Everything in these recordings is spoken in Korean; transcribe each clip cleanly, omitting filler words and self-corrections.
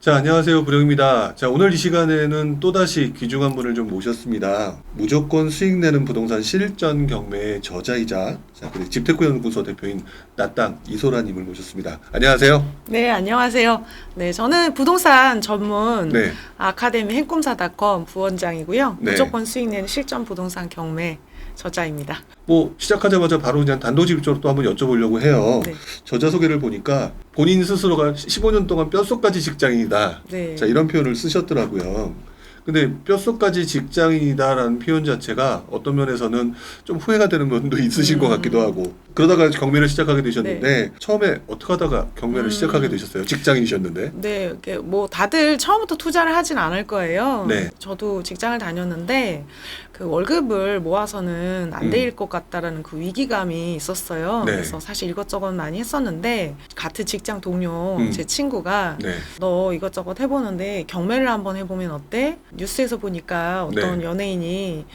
자, 안녕하세요. 부령입니다. 자, 오늘 이 시간에는 또다시 귀중한 분을 좀 모셨습니다. 무조건 수익 내는 부동산 실전 경매의 저자이자 그리고 집택구연구소 대표인 나땅 이소라님을 모셨습니다. 안녕하세요. 네, 안녕하세요. 네, 저는 부동산 전문 네. 아카데미 행꿈사닷컴 부원장이고요. 네. 무조건 수익 내는 실전 부동산 경매 저자입니다. 뭐 시작하자마자 바로 그냥 단도직입적으로 또 한번 여쭤보려고 해요. 네. 저자 소개를 보니까 본인 스스로가 15년 동안 뼛속까지 직장인이다. 네. 자, 이런 표현을 쓰셨더라고요. 근데 뼛속까지 직장인이다라는 표현 자체가 어떤 면에서는 좀 후회가 되는 면도 있으신 것 같기도 하고, 그러다가 경매를 시작하게 되셨는데 처음에 어떻게 하다가 경매를 시작하게 되셨어요? 직장인이셨는데. 네, 이게 뭐 다들 처음부터 투자를 하진 않을 거예요. 네. 저도 직장을 다녔는데 그 월급을 모아서는 안 될 것 같다라는 그 위기감이 있었어요. 네. 그래서 사실 이것저것 많이 했었는데 같은 직장 동료 제 친구가 네. 너 이것저것 해보는데 경매를 한번 해보면 어때? 뉴스에서 보니까 어떤 네. 연예인이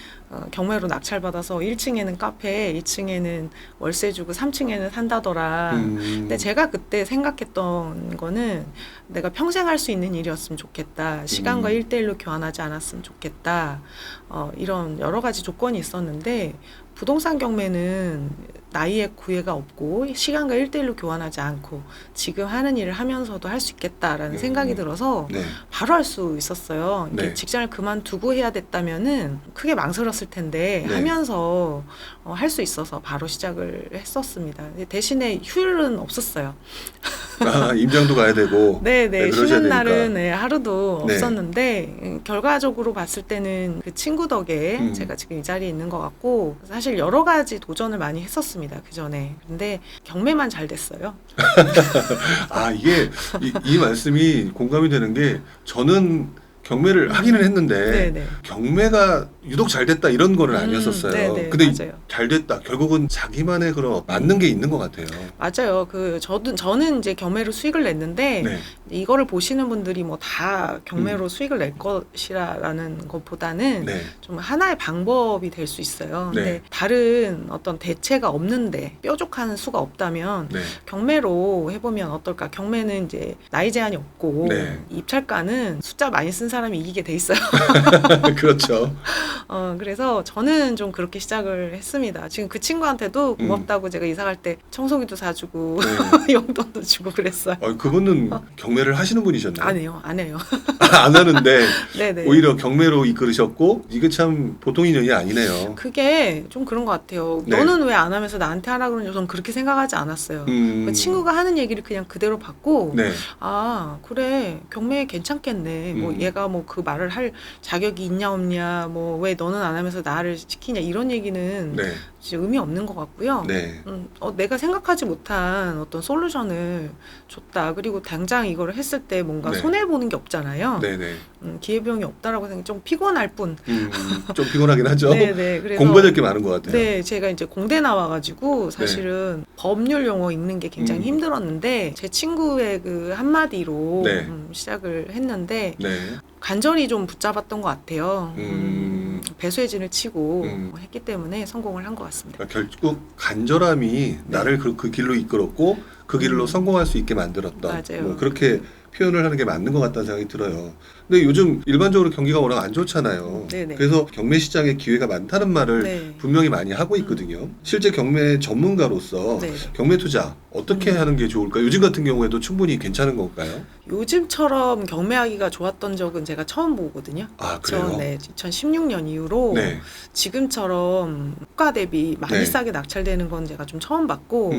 경매로 낙찰받아서 1층에는 카페, 2층에는 월세 주고 3층에는 산다더라. 근데 제가 그때 생각했던 거는 내가 평생 할 수 있는 일이었으면 좋겠다. 시간과 1대1로 교환하지 않았으면 좋겠다. 이런 여러 가지 조건이 있었는데 부동산 경매는 나이에 구애가 없고 시간과 1대1로 교환하지 않고 지금 하는 일을 하면서도 할 수 있겠다라는 생각이 들어서 네. 바로 할 수 있었어요. 이렇게 네. 직장을 그만두고 해야 됐다면은 크게 망설였을 텐데 네. 하면서 할 수 있어서 바로 시작을 했었습니다. 대신에 휴일은 없었어요. 아, 임장도 가야 되고. 네네, 그러셔야 쉬는 되니까. 날은 하루도 네. 없었는데 결과적으로 봤을 때는 그 친구 덕에 제가 지금 이 자리에 있는 것 같고, 사실 여러 가지 도전을 많이 했었습니다. 그 전에. 근데 경매만 잘 됐어요. 아, 이게 이 말씀이 공감이 되는 게, 저는 경매를 하기는 했는데 네네. 경매가 유독 잘 됐다 이런 거는 아니었었어요. 네네, 근데 맞아요. 잘 됐다. 결국은 자기만의 그런 맞는 게 있는 것 같아요. 맞아요. 저는 이제 경매로 수익을 냈는데 네. 이거를 보시는 분들이 뭐 다 경매로 수익을 낼 것이라는 것보다는 네. 좀 하나의 방법이 될 수 있어요. 네. 근데 다른 어떤 대체가 없는데 뾰족한 수가 없다면 네. 경매로 해보면 어떨까? 경매는 이제 나이 제한이 없고 네. 입찰가는 숫자 많이 쓴 사람이 이기게 돼 있어요. 그렇죠. 그래서 저는 좀 그렇게 시작을 했습니다. 지금 그 친구한테도 고맙다고 제가 이사 갈 때 청소기도 사주고 네. 용돈도 주고 그랬어요. 그분은 경매를 하시는 분이셨나요? 안 해요. 안 하는데 네네. 오히려 경매로 이끌으셨고, 이게 참 보통 인연이 아니네요. 그게 좀 그런 것 같아요. 네. 너는 왜 안 하면서 나한테 하라 그러냐? 저는 그렇게 생각하지 않았어요. 그 친구가 하는 얘기를 그냥 그대로 받고, 네. 아 그래 경매 괜찮겠네. 뭐 얘가 뭐 그 말을 할 자격이 있냐 없냐, 뭐 왜 너는 안 하면서 나를 시키냐, 이런 얘기는 네. 진짜 의미 없는 것 같고요. 네. 내가 생각하지 못한 어떤 솔루션을 줬다. 그리고 당장 이거를 했을 때 뭔가 네. 손해 보는 게 없잖아요. 네네. 기회비용이 없다라고 생각. 좀 피곤할 뿐. 좀 피곤하긴 하죠. 네네. 그래서 공부해야 될 게 많은 것 같아요. 네, 제가 이제 공대 나와가지고 사실은 법률 용어 읽는 게 굉장히 힘들었는데 제 친구의 그 한마디로 네. 시작을 했는데 네. 간절히 좀 붙잡았던 것 같아요. 배수의 진을 치고 음. 했기 때문에 성공을 한 것 같습니다. 그러니까 결국 간절함이 나를 그 길로 이끌었고 그 길로 성공할 수 있게 만들었다. 맞아요. 뭐 그렇게 표현을 하는 게 맞는 것 같다는 생각이 들어요. 근데 요즘 일반적으로 경기가 워낙 안 좋잖아요. 네네. 그래서 경매 시장에 기회가 많다는 말을 네. 분명히 많이 하고 있거든요. 실제 경매 전문가로서 네. 경매 투자 어떻게 하는 게 좋을까요? 요즘 같은 경우에도 충분히 괜찮은 건가요? 요즘처럼 경매하기가 좋았던 적은 제가 처음 보거든요. 아, 그래요? 네, 2016년 이후로 네. 지금처럼 호가 대비 많이 네. 싸게 낙찰되는 건 제가 좀 처음 봤고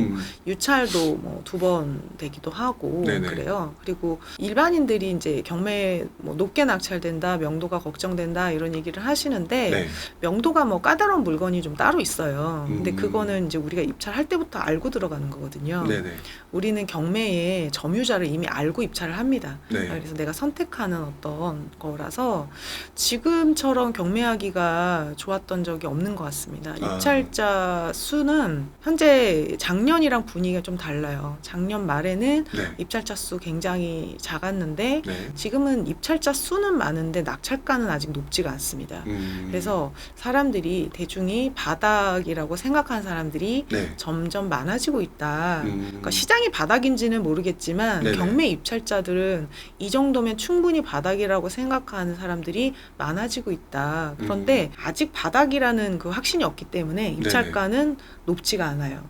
유찰도 뭐 2번 되기도 하고 네네. 그래요. 그리고 일반인들이 이제 경매 뭐 높게 낙찰된다, 명도가 걱정된다 이런 얘기를 하시는데 네. 명도가 뭐 까다로운 물건이 좀 따로 있어요. 근데 음. 그거는 이제 우리가 입찰할 때부터 알고 들어가는 거거든요. 네네. 우리는 경매에 점유자를 이미 알고 입찰을 합니다. 네. 그래서 내가 선택하는 어떤 거라서 지금처럼 경매하기가 좋았던 적이 없는 것 같습니다. 아. 입찰자 수는 현재 작년이랑 분위기가 좀 달라요. 작년 말에는 네. 입찰자 수 굉장히 작았는데 네. 지금은 입찰자 수는 많은데 낙찰가는 아직 높지가 않습니다. 그래서 사람들이 대중이 바닥이라고 생각한 사람들이 네. 점점 많아지고 있다. 그러니까 시장이 바닥인지는 모르겠지만 네네. 경매 입찰자들은 이 정도면 충분히 바닥이라고 생각하는 사람들이 많아지고 있다. 그런데 아직 바닥이라는 그 확신이 없기 때문에 입찰가는 높지가 않아요.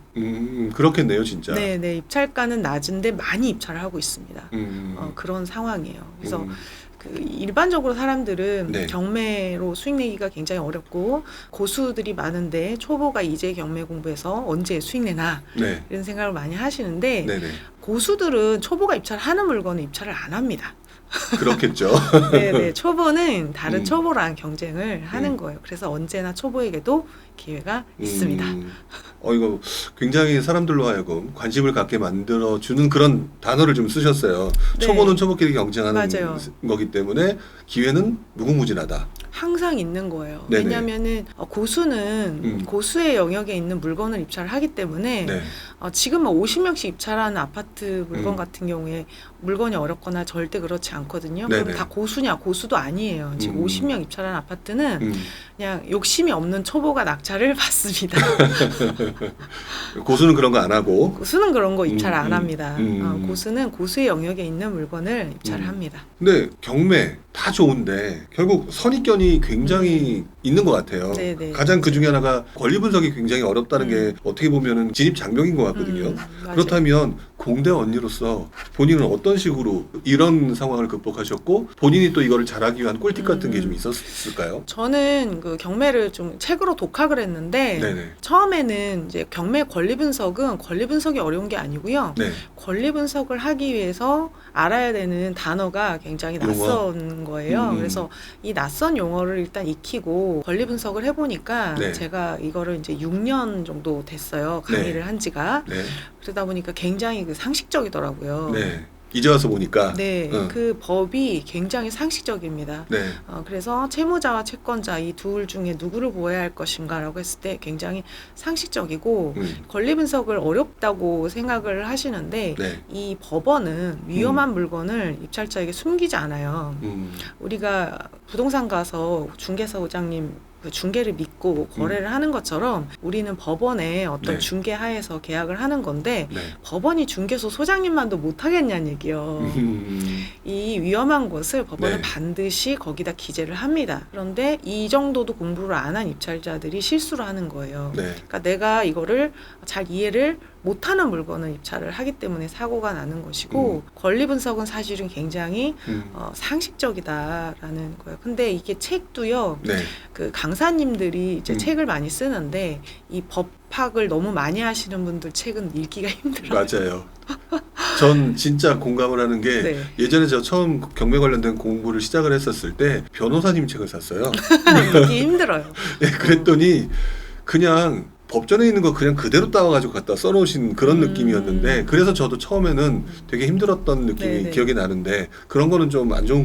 그렇겠네요, 진짜. 네, 입찰가는 낮은데 많이 입찰을 하고 있습니다. 그런 상황이에요. 그래서 그 일반적으로 사람들은 네. 경매로 수익 내기가 굉장히 어렵고 고수들이 많은데 초보가 이제 경매 공부해서 언제 수익 내나 네. 이런 생각을 많이 하시는데 네네. 고수들은 초보가 입찰하는 물건은 입찰을 안 합니다. 그렇겠죠. 네네. 초보는 다른 음. 초보랑 경쟁을 하는 거예요. 그래서 언제나 초보에게도 기회가 있습니다. 이거 굉장히 사람들로 하여금 관심을 갖게 만들어주는 그런 단어를 좀 쓰셨어요. 네. 초보는 초보끼리 경쟁하는 맞아요. 거기 때문에 기회는 무궁무진하다. 항상 있는 거예요. 네네. 왜냐하면은 고수는 고수의 영역에 있는 물건을 입찰을 하기 때문에 네. 지금 50명씩 입찰하는 아파트 물건 같은 경우에 물건이 어렵거나 절대 그렇지 않거든요. 네네. 그럼 다 고수냐? 고수도 아니에요. 지금 50명 입찰하는 아파트는 그냥 욕심이 없는 초보가 낙찰을 받습니다. 고수는 그런 거 안 하고. 고수는 그런 거 입찰 안 합니다. 음. 고수는 고수의 영역에 있는 물건을 입찰을 합니다. 근데 경매 다 좋은데 결국 선입견이 굉장히 있는 것 같아요. 네네. 가장 그 중에 하나가 권리 분석이 굉장히 어렵다는 게 어떻게 보면은 진입 장벽인 것 같거든요. 맞아요. 그렇다면 공대 언니로서 본인은 어떤 식으로 이런 상황을 극복하셨고 본인이 또 이거를 잘하기 위한 꿀팁 같은 게 좀 있었을까요? 저는 그 경매를 좀 책으로 독학을 했는데 네네. 처음에는 이제 경매 권리 분석은 권리 분석이 어려운 게 아니고요. 네. 권리 분석을 하기 위해서 알아야 되는 단어가 굉장히 낯선 거예요. 그래서 이 낯선 용어를 일단 익히고 권리 분석을 해보니까 네. 제가 이거를 이제 6년 정도 됐어요. 강의를 한 지가. 네. 그러다 보니까 굉장히 그 상식적이더라고요. 네. 이제 와서 보니까. 네, 그 법이 굉장히 상식적입니다. 네. 그래서 채무자와 채권자 이 둘 중에 누구를 보호해야 할 것인가라고 했을 때 굉장히 상식적이고 권리 분석을 어렵다고 생각을 하시는데 네. 이 법원은 위험한 물건을 입찰자에게 숨기지 않아요. 우리가 부동산 가서 중개사장님 그 중개를 믿고 거래를 하는 것처럼 우리는 법원에 어떤 네. 중개 하에서 계약을 하는 건데 네. 법원이 중개소 소장님만도 못하겠냐는 얘기요. 이 위험한 것을 법원은 네. 반드시 거기다 기재를 합니다. 그런데 이 정도도 공부를 안 한 입찰자들이 실수를 하는 거예요. 네. 그러니까 내가 이거를 잘 이해를 못하는 물건을 입찰을 하기 때문에 사고가 나는 것이고 권리 분석은 사실은 굉장히 상식적이다라는 거예요. 근데 이게 책도요. 네. 그 강사님들이 이제 책을 많이 쓰는데 이 법학을 너무 많이 하시는 분들 책은 읽기가 힘들어요. 맞아요. 전 진짜 공감을 하는 게 네. 예전에 저 처음 경매 관련된 공부를 시작을 했었을 때 변호사님 책을 샀어요. 읽기 힘들어요. 네, 그랬더니 그냥 법전에 있는 거 그냥 그대로 따와가지고 갖다 써놓으신 그런 느낌이었는데 그래서 저도 처음에는 되게 힘들었던 느낌이 네네. 기억이 나는데 그런 거는 좀 안 좋은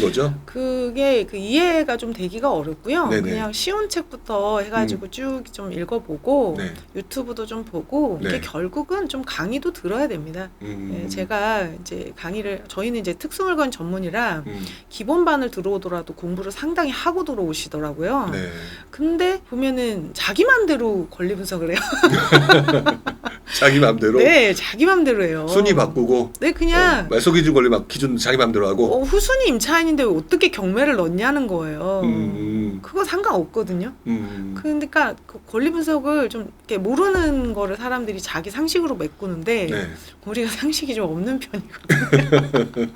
거죠? 그게 그 이해가 좀 되기가 어렵고요. 네네. 그냥 쉬운 책부터 해가지고 쭉 좀 읽어보고 네. 유튜브도 좀 보고 네. 이게 결국은 좀 강의도 들어야 됩니다. 네, 제가 이제 강의를 저희는 이제 특수물건 전문이라 기본반을 들어오더라도 공부를 상당히 하고 들어오시더라고요. 네. 근데 보면은 자기 맘대로 권리 분석을 해요. 자기 맘대로 네, 자기 맘대로 해요. 순위 바꾸고 네, 그냥 말소 기준 권리 막 기준 자기 맘대로 하고 후순위 임차인인데 어떻게 경매를 넣냐는 거예요. 그거 상관없거든요. 그러니까 그 권리 분석을 좀 이렇게 모르는 거를 사람들이 자기 상식으로 메꾸는데 네. 우리가 상식이 좀 없는 편이거든요.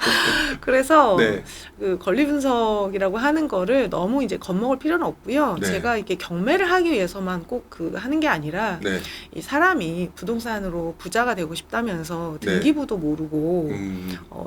그래서 네. 그 권리 분석이라고 하는 거를 너무 이제 겁먹을 필요는 없고요. 네. 제가 이렇게 경매를 하기 위해서만 꼭 그 하는 게 아니라 네. 이 사람이 부동산으로 부자가 되고 싶다면서 네. 등기부도 모르고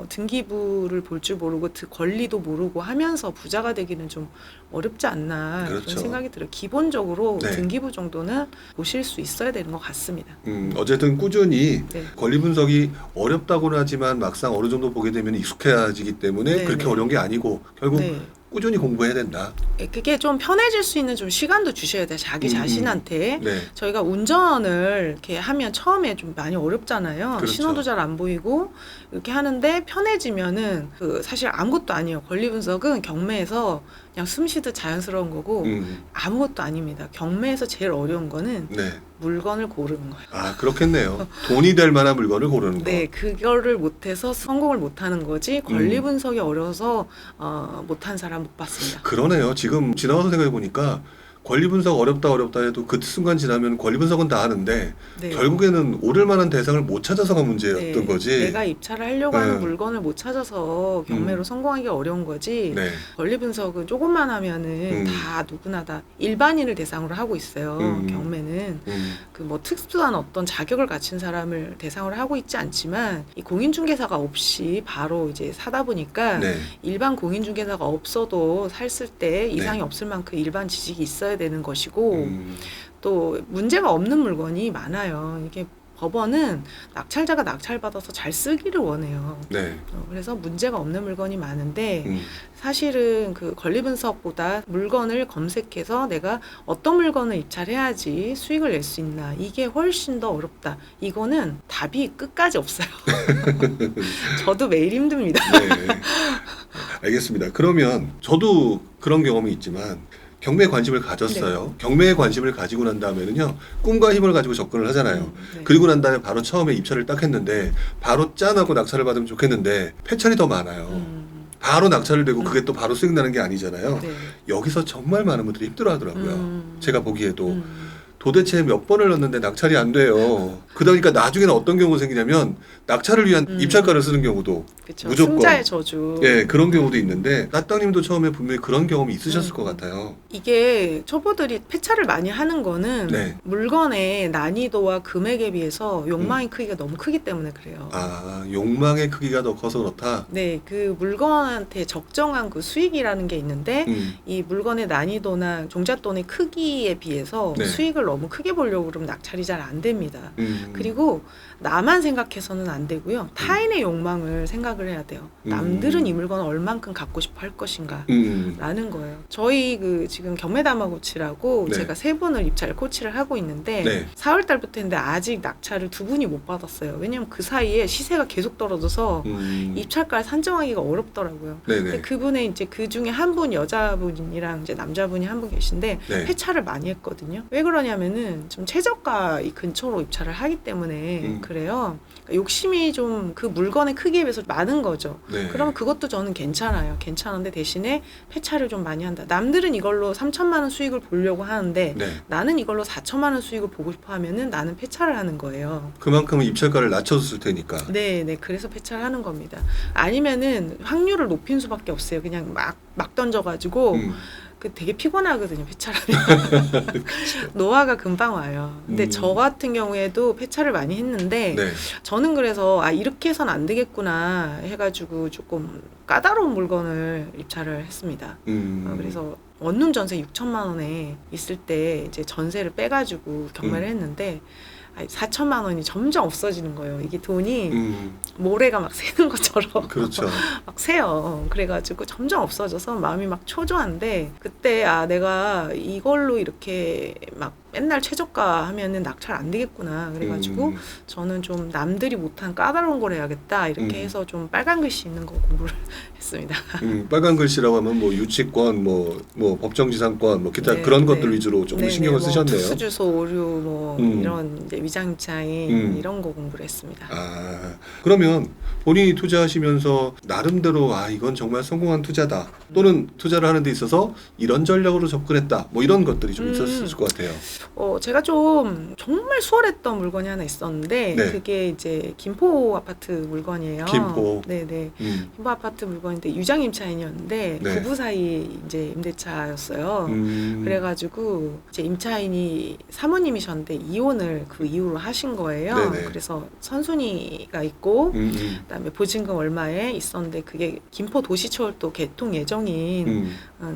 등기부를 볼 줄 모르고 권리도 모르고 하면서 부자가 되기는 좀 어렵지 않나 그렇죠. 그런 생각이 들어요. 기본적으로 네. 등기부 정도는 보실 수 있어야 되는 것 같습니다. 어쨌든 꾸준히 네. 권리 분석이 어렵다고는 하지만 막상 어느 정도 보게 되면 익숙해지기 때문에 네, 그렇게 네. 어려운 게 아니고 결국 네. 꾸준히 공부해야 된다. 그게 좀 편해질 수 있는 좀 시간도 주셔야 돼요. 자기 자신한테. 네. 저희가 운전을 이렇게 하면 처음에 좀 많이 어렵잖아요. 그렇죠. 신호도 잘 안 보이고 이렇게 하는데 편해지면은 그 사실 아무것도 아니에요. 권리 분석은 경매에서 그냥 숨 쉬듯 자연스러운 거고 아무것도 아닙니다. 경매에서 제일 어려운 거는 네. 물건을 고르는 거예요. 아, 그렇겠네요. 돈이 될 만한 물건을 고르는 거. 네, 그거를 못해서 성공을 못하는 거지 권리 분석이 어려워서 못한 사람 못 봤습니다. 그러네요. 지금 지나가서 생각해 보니까 권리 분석 어렵다 해도 그 순간 지나면 권리 분석은 다 하는데 네. 결국에는 오를 만한 대상을 못 찾아서가 문제였던 네, 거지. 내가 입찰을 하려고 네. 하는 물건을 못 찾아서 경매로 성공하기 어려운 거지. 네. 권리 분석은 조금만 하면은 다 누구나 다 일반인을 대상으로 하고 있어요. 경매는 그 뭐 특수한 어떤 자격을 갖춘 사람을 대상으로 하고 있지 않지만 이 공인중개사가 없이 바로 이제 사다 보니까 네. 일반 공인중개사가 없어도 샀을 때 이상이 없을 만큼 일반 지식이 있어야 되는 것이고 또 문제가 없는 물건이 많아요. 이게 법원은 낙찰자가 낙찰받아서 잘 쓰기를 원해요. 네. 그래서 문제가 없는 물건이 많은데 사실은 그 권리 분석보다 물건을 검색해서 내가 어떤 물건을 입찰해야지 수익을 낼 수 있나 이게 훨씬 더 어렵다. 이거는 답이 끝까지 없어요. 저도 매일 힘듭니다. 네. 알겠습니다. 그러면 저도 그런 경험이 있지만 경매에 관심을 가졌어요. 경매에 관심을 가지고 난 다음에는요, 꿈과 힘을 가지고 접근을 하잖아요. 네. 그리고 난 다음에 바로 처음에 입찰을 딱 했는데 바로 짠하고 낙찰을 받으면 좋겠는데 폐찰이 더 많아요. 바로 낙찰을 되고 그게 또 바로 수익 나는 게 아니잖아요. 네. 여기서 정말 많은 분들이 힘들어 하더라고요. 제가 보기에도. 도대체 몇 번을 넣었는데 낙찰이 안 돼요. 그러니까 나중에는 어떤 경우가 생기냐면 낙찰을 위한 입찰가를 쓰는 경우도 그쵸. 무조건. 승자의 저주. 예, 그런 경우도 있는데 따땅님도 처음에 분명히 그런 경험이 있으셨을 것 같아요. 이게 초보들이 폐차를 많이 하는 거는 네. 물건의 난이도와 금액에 비해서 욕망의 크기가 너무 크기 때문에 그래요. 아, 욕망의 크기가 더 커서 그렇다. 네, 그 물건한테 적정한 그 수익이라는 게 있는데 이 물건의 난이도나 종잣돈의 크기에 비해서 네. 수익을 너무 크게 보려고 그러면 낙찰이 잘 안 됩니다. 음. 그리고 나만 생각해서는 안 되고요. 타인의 욕망을 생각을 해야 돼요. 남들은 이 물건을 얼만큼 갖고 싶어 할 것인가 라는 거예요. 저희 그 지금 경매다마고치라고 네. 제가 3분을 입찰 코치를 하고 있는데 네. 4월 달부터 했는데 아직 낙찰을 2분이 못 받았어요. 왜냐면 그 사이에 시세가 계속 떨어져서 입찰가를 산정하기가 어렵더라고요. 근데 네네. 그분의 이제 그 중에 한 분 여자분이랑 이제 남자분이 한 분 계신데 네. 폐차를 많이 했거든요. 왜 그러냐면은 좀 최저가 이 근처로 입찰을 하기 때문에 그래요. 그러니까 욕심이 좀 그 물건의 크기에 비해서 많은 거죠. 네. 그럼 그것도 저는 괜찮아요. 괜찮은데 대신에 폐차를 좀 많이 한다. 남들은 이걸로 3천만 원 수익을 보려고 하는데 네. 나는 이걸로 4천만 원 수익을 보고 싶어 하면은 나는 폐차를 하는 거예요. 그만큼 입찰가를 낮춰줬을 테니까. 네. 그래서 폐차를 하는 겁니다. 아니면은 확률을 높인 수밖에 없어요. 그냥 막 던져가지고 그 되게 피곤하거든요. 폐차하면. 노화가 금방 와요. 근데 저 같은 경우에도 폐차를 많이 했는데 네. 저는 그래서 이렇게 해선 안 되겠구나 해가지고 조금 까다로운 물건을 입찰을 했습니다. 그래서 원룸 전세 6천만 원에 있을 때 이제 전세를 빼가지고 경매를 했는데 4천만 원이 점점 없어지는 거예요. 이게 돈이 모래가 막 새는 것처럼 그렇죠. 막 새요. 그래가지고 점점 없어져서 마음이 막 초조한데 그때 내가 이걸로 이렇게 막 맨날 최저가 하면은 낙찰 안 되겠구나. 그래가지고 저는 좀 남들이 못한 까다로운 걸 해야겠다. 이렇게 해서 좀 빨간 글씨 있는 거 공부를 했습니다. 빨간 글씨라고 하면 뭐 유치권, 뭐 법정지상권, 뭐 기타 그런 것들 위주로 조금 신경을 쓰셨네요. 투수 주소 오류 뭐 이런 이제 위장차인 이런 거 공부를 했습니다. 그러면 본인이 투자하시면서 나름대로 이건 정말 성공한 투자다. 또는 투자를 하는 데 있어서 이런 전략으로 접근했다. 뭐 이런 것들이 좀 있었을 것 같아요. 제가 좀 정말 수월했던 물건이 하나 있었는데 네. 그게 이제 김포 아파트 물건이에요. 김포. 네네. 김포 아파트 물건인데 유장 임차인이었는데 네. 부부 사이 이제 임대차였어요. 그래가지고 이제 임차인이 사모님이셨는데 이혼을 그 이후로 하신 거예요. 네네. 그래서 선순위가 있고 그다음에 보증금 얼마에 있었는데 그게 김포 도시철도 개통 예정인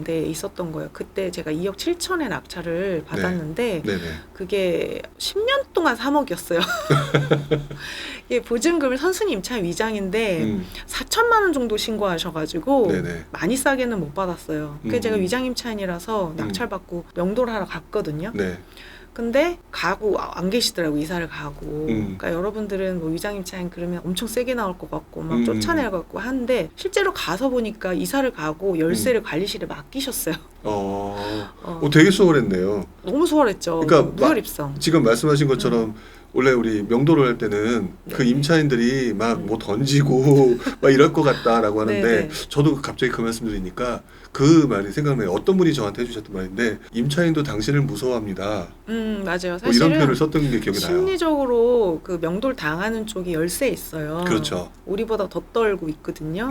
데 있었던 거예요. 그때 제가 2억 7천에 낙찰을 받았는데 네네. 그게 10년 동안 3억이었어요. 이게 보증금을 선순위 임차인 위장인데 4천만 원 정도 신고하셔가지고 네네. 많이 싸게는 못 받았어요. 그게 제가 위장 임차인이라서 낙찰받고 명도를 하러 갔거든요. 네. 근데 가고 안 계시더라고. 이사를 가고. 그러니까 여러분들은 뭐 위장 임차인 그러면 엄청 세게 나올 것 같고 막 쫓아낼 것 같고 하는데 실제로 가서 보니까 이사를 가고 열쇠를 관리실에 맡기셨어요. 되게 수월했네요. 너무 수월했죠. 그러니까 무혈 입성. 지금 말씀하신 것처럼 원래 우리 명도를 할 때는 그 임차인들이 막 뭐 던지고 막 이럴 것 같다라고 하는데 네네. 저도 갑자기 그 말씀 드리니까 그 말이 생각나요. 어떤 분이 저한테 해주셨던 말인데 임차인도 당신을 무서워합니다. 맞아요. 뭐 이런 사실은 표현을 썼던 게 기억이 나요. 심리적으로 그 명도를 당하는 쪽이 열세 있어요. 그렇죠. 우리보다 더 떨고 있거든요.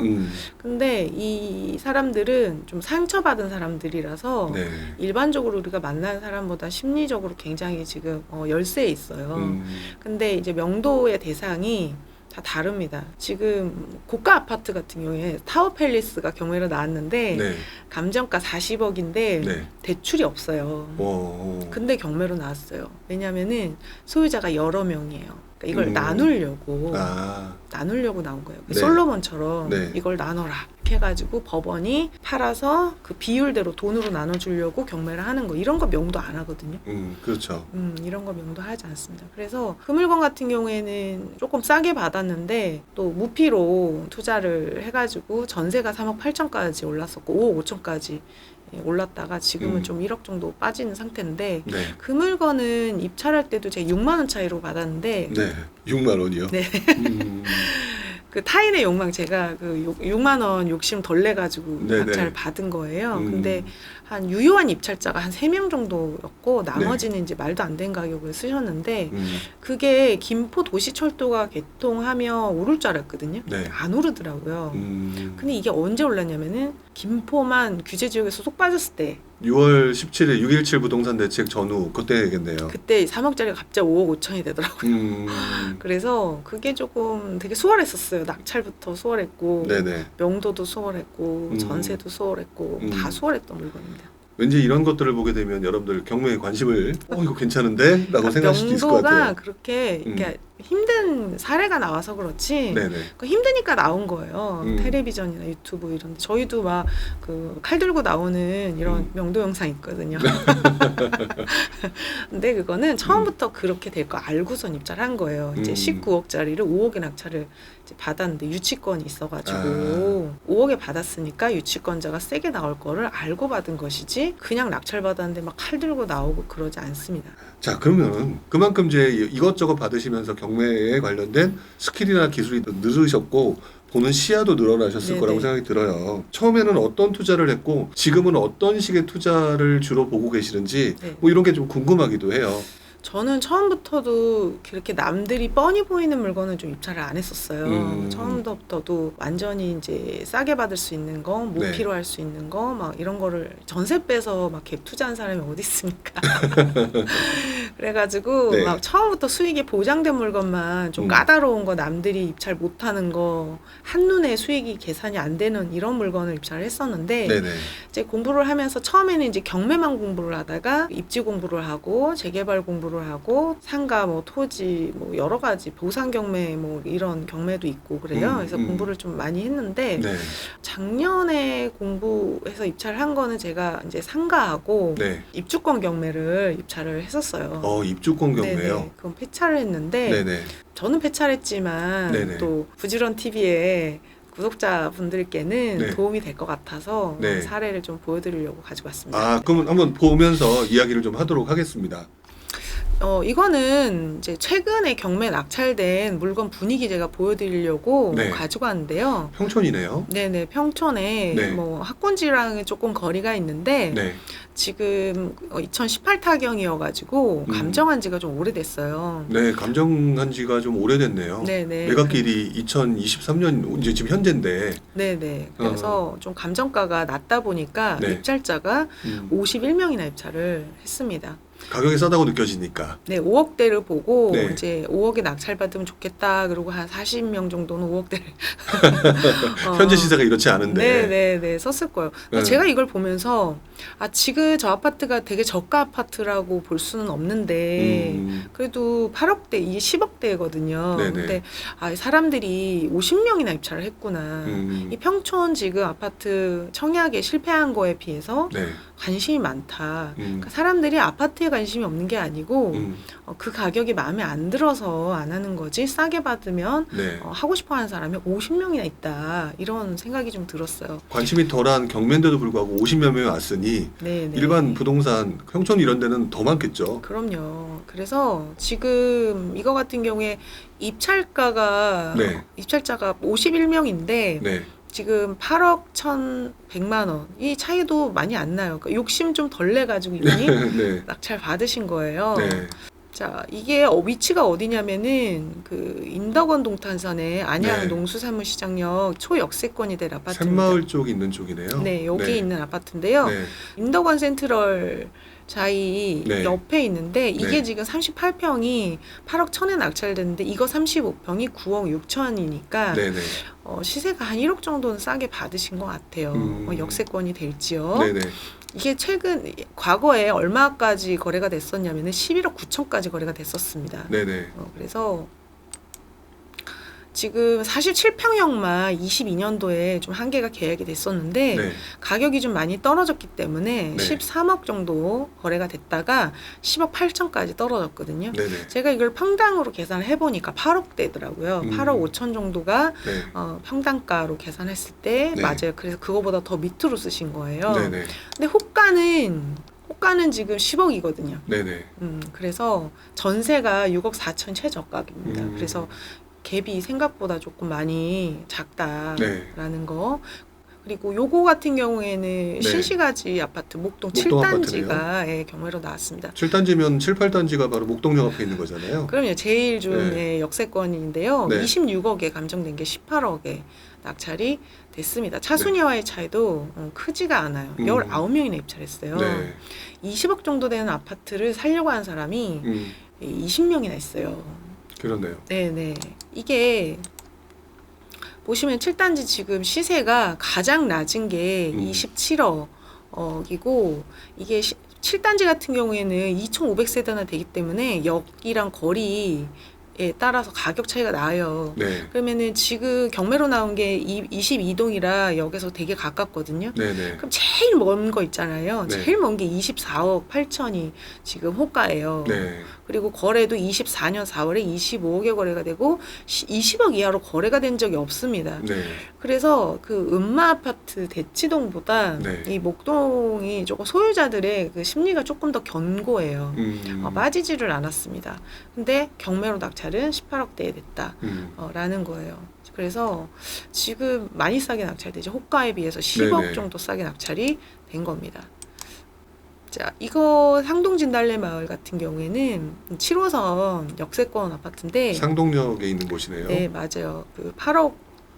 근데 이 사람들은 좀 상처받은 사람들이라서 네. 일반적으로 우리가 만나는 사람보다 심리적으로 굉장히 지금 열세에 있어요. 근데 이제 명도의 대상이 다 다릅니다. 지금 고가 아파트 같은 경우에 타워팰리스가 경매로 나왔는데 네. 감정가 40억인데 네. 대출이 없어요. 근데 경매로 나왔어요. 왜냐면은 소유자가 여러 명이에요. 그러니까 이걸 나누려고 나온 거예요. 네. 솔로몬처럼 네. 이걸 나눠라 이렇게 해가지고 법원이 팔아서 그 비율대로 돈으로 나눠주려고 경매를 하는 거. 이런 거 명도 안 하거든요. 그렇죠. 이런 거 명도하지 않습니다. 그래서 그 물건 같은 경우에는 조금 싸게 받았는데 또 무피로 투자를 해가지고 전세가 3억 8천까지 올랐었고 5억 5천까지 올랐다가 지금은 좀 1억 정도 빠지는 상태인데 네. 그 물건은 입찰할 때도 제가 6만 원 차이로 받았는데 네. 6만 원이요? 네. 그 타인의 욕망 제가 그 6만 원 욕심 덜 내가지고 네네. 낙찰을 받은 거예요. 근데 한 유효한 입찰자가 한 3명 정도였고 나머지는 이제 말도 안 되는 가격을 쓰셨는데 그게 김포 도시철도가 개통하면 오를 줄 알았거든요. 네. 안 오르더라고요. 근데 이게 언제 올랐냐면은 김포만 규제 지역에서 쏙 빠졌을 때 6월 17일 6.17 부동산 대책 전후 그때겠네요. 그때 3억짜리가 갑자기 5억 5천이 되더라고요. 그래서 그게 조금 되게 수월했었어요. 낙찰부터 수월했고 네네. 명도도 수월했고 전세도 수월했고 다 수월했던 물건입니다. 왠지 이런 것들을 보게 되면 여러분들 경매에 관심을 이거 괜찮은데? 라고 생각할 수도 있을 것 명도가 같아요. 그렇게 이렇게 힘든 사례가 나와서 그렇지 네네. 힘드니까 나온 거예요. 텔레비전이나 유튜브 이런 데 저희도 막 그 칼 들고 나오는 이런 명도 영상 있거든요. 근데 그거는 처음부터 그렇게 될 거 알고선 입찰한 거예요. 이제 19억짜리를 5억에 낙찰을 이제 받았는데 유치권이 있어가지고 5억에 받았으니까 유치권자가 세게 나올 거를 알고 받은 것이지 그냥 낙찰 받았는데 막 칼 들고 나오고 그러지 않습니다. 자, 그러면 그만큼 이제 이것저것 받으시면서 경매에 관련된 스킬이나 기술이 늘으셨고 보는 시야도 늘어나셨을 네네. 거라고 생각이 들어요. 처음에는 어떤 투자를 했고 지금은 어떤 식의 투자를 주로 보고 계시는지 네. 뭐 이런 게 좀 궁금하기도 해요. 저는 처음부터도 그렇게 남들이 뻔히 보이는 물건은 좀 입찰을 안 했었어요. 처음부터도 완전히 이제 싸게 받을 수 있는 거, 무피로 할 수 있는 거, 막 이런 거를 전세 빼서 막 갭 투자한 사람이 어디 있습니까? 그래가지고 네. 막 처음부터 수익이 보장된 물건만 좀 까다로운 거, 남들이 입찰 못하는 거, 한눈에 수익이 계산이 안 되는 이런 물건을 입찰을 했었는데 네네. 이제 공부를 하면서 처음에는 이제 경매만 공부를 하다가 입지 공부를 하고 재개발 공부를 하고 상가 뭐 토지 뭐 여러 가지 보상 경매 뭐 이런 경매도 있고 그래요. 그래서 공부를 좀 많이 했는데 네. 작년에 공부해서 입찰을 한 거는 제가 이제 상가하고 네. 입주권 경매를 입찰을 했었어요. 입주권 경매요. 네네. 그럼 폐차를 했는데 네네. 저는 폐차를 했지만 네네. 또 부지런 TV에 구독자분들께는 네. 도움이 될 것 같아서 네. 사례를 좀 보여드리려고 가지고 왔습니다. 그러면 한번 보면서 이야기를 좀 하도록 하겠습니다. 이거는 이제 최근에 경매 낙찰된 물건 분위기 제가 보여드리려고 네. 가지고 왔는데요. 평촌이네요. 네네, 평촌에 네. 뭐 학군지랑 조금 거리가 있는데 네. 지금 2018 타경이어가지고 감정한 지가 좀 오래됐어요. 네, 감정한 지가 좀 오래됐네요. 네네. 매각일이 2023년 이제 지금 현재인데. 네네. 그래서 좀 감정가가 낮다 보니까 네. 입찰자가 51명이나 입찰을 했습니다. 가격이 싸다고 느껴지니까. 네, 5억대를 보고 네. 이제 5억에 낙찰 받으면 좋겠다. 그리고 한 40명 정도는 5억대를 현재 시세가 이렇지 않은데. 네, 썼을 거예요. 근데 네. 제가 이걸 보면서 지금 저 아파트가 되게 저가 아파트라고 볼 수는 없는데 그래도 8억대, 이게 10억대거든요. 네네. 근데 사람들이 50명이나 입찰을 했구나. 이 평촌 지금 아파트 청약에 실패한 거에 비해서 네. 관심이 많다. 그러니까 사람들이 아파트에 시세에 관심이 없는 게 아니고 그 가격이 마음에 안 들어서 안 하는 거지 싸게 받으면 네. 하고 싶어 하는 사람이 50명이나 있다. 이런 생각이 좀 들었어요. 관심이 덜한 경매인데도 불구하고 50몇 명이 왔으니 네, 네. 일반 부동산, 평촌 이런 데는 더 많겠죠. 그럼요. 그래서 지금 이거 같은 경우에 입찰가가 네. 51명인데 네. 지금 8억 1,100만 원. 이 차이도 많이 안 나요. 그러니까 욕심 좀 덜 내가지고 이분이 네. 낙찰 받으신 거예요. 네. 자, 이게 위치가 어디냐면은 그 인덕원 동탄선에 안양 네. 농수산물시장역 초역세권이 될 아파트입니다. 샘마을 쪽 있는 쪽이네요. 네, 여기 네. 있는 아파트인데요. 네. 인덕원 센트럴 자이 네. 옆에 있는데 이게 네. 지금 38평이 8억 1천에 낙찰됐는데 이거 35평이 9억 6천이니까 네. 네. 시세가 한 1억 정도는 싸게 받으신 것 같아요. 역세권이 될지요. 네. 네. 이게 과거에 얼마까지 거래가 됐었냐면은 11억 9천까지 거래가 됐었습니다. 네. 네. 그래서 지금 47평형만 22년도에 좀 한개가 계약이 됐었는데 네. 가격이 좀 많이 떨어졌기 때문에 네. 13억 정도 거래가 됐다가 10억 8천까지 떨어졌거든요. 네. 네. 제가 이걸 평당으로 계산을 해보니까 8억대더라고요. 8억 5천 정도가 네. 평당가로 계산했을 때 네. 맞아요. 그래서 그거보다 더 밑으로 쓰신 거예요. 네. 네. 근데 호가는 지금 10억이거든요. 네. 네. 그래서 전세가 6억 4천 최저가입니다. 그래서 갭이 생각보다 조금 많이 작다라는 거. 그리고 요거 같은 경우에는 네. 신시가지 아파트 목동 목동 7단지가 경매로 나왔습니다. 7단지면 7, 8단지가 바로 목동역 앞에 있는 거잖아요. 그럼요. 제일 좀 네. 역세권인데요. 네. 26억에 감정된 게 18억에 낙찰이 됐습니다. 차순위와의 차이도 크지가 않아요. 19명이나 입찰했어요. 네. 20억 정도 되는 아파트를 살려고 하는 사람이 20명이나 있어요. 그렇네요. 네네. 이게 보시면 7단지 지금 시세가 가장 낮은 게 27억이고 이게 7단지 같은 경우에는 2,500세대나 되기 때문에 역이랑 거리에 따라서 가격 차이가 나요. 네. 그러면은 지금 경매로 나온 게 22동이라 역에서 되게 가깝거든요. 네네. 그럼 제일 먼 거 있잖아요. 네. 제일 먼 게 24억 8천이 지금 호가예요. 네. 그리고 거래도 24년 4월에 25억에 거래가 되고 20억 이하로 거래가 된 적이 없습니다. 네. 그래서 그 음마 아파트 대치동보다 네. 이 목동이 조금 소유자들의 그 심리가 조금 더 견고해요. 빠지지를 않았습니다. 근데 경매로 낙찰은 18억대에 됐다. 라는 거예요. 그래서 지금 많이 싸게 낙찰되죠. 호가에 비해서 10억 네네. 정도 싸게 낙찰이 된 겁니다. 자, 이거 상동진달래 마을 같은 경우에는 7호선 역세권 아파트인데 상동역에 있는 곳이네요. 네, 맞아요. 그 8억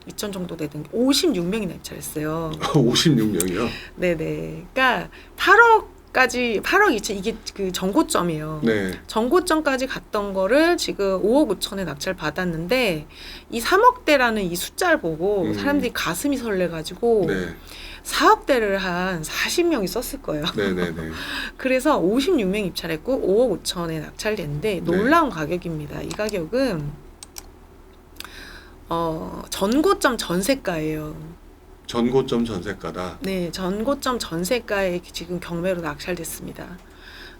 2천 정도 되던 게 56명이나 입찰했어요. 56명이요? 네네. 그러니까 8억 2천 이게 그 전고점이에요. 네. 전고점까지 갔던 거를 지금 5억 5천에 낙찰 받았는데 이 3억대라는 이 숫자를 보고 사람들이 가슴이 설레가지고 네. 4억대를 한 40명이 썼을 거예요. 네네네. 그래서 56명 입찰했고 5억 5천에 낙찰됐는데 놀라운 가격입니다. 이 가격은 전고점 전세가예요. 전고점 전세가다. 네, 전고점 전세가에 지금 경매로 낙찰됐습니다.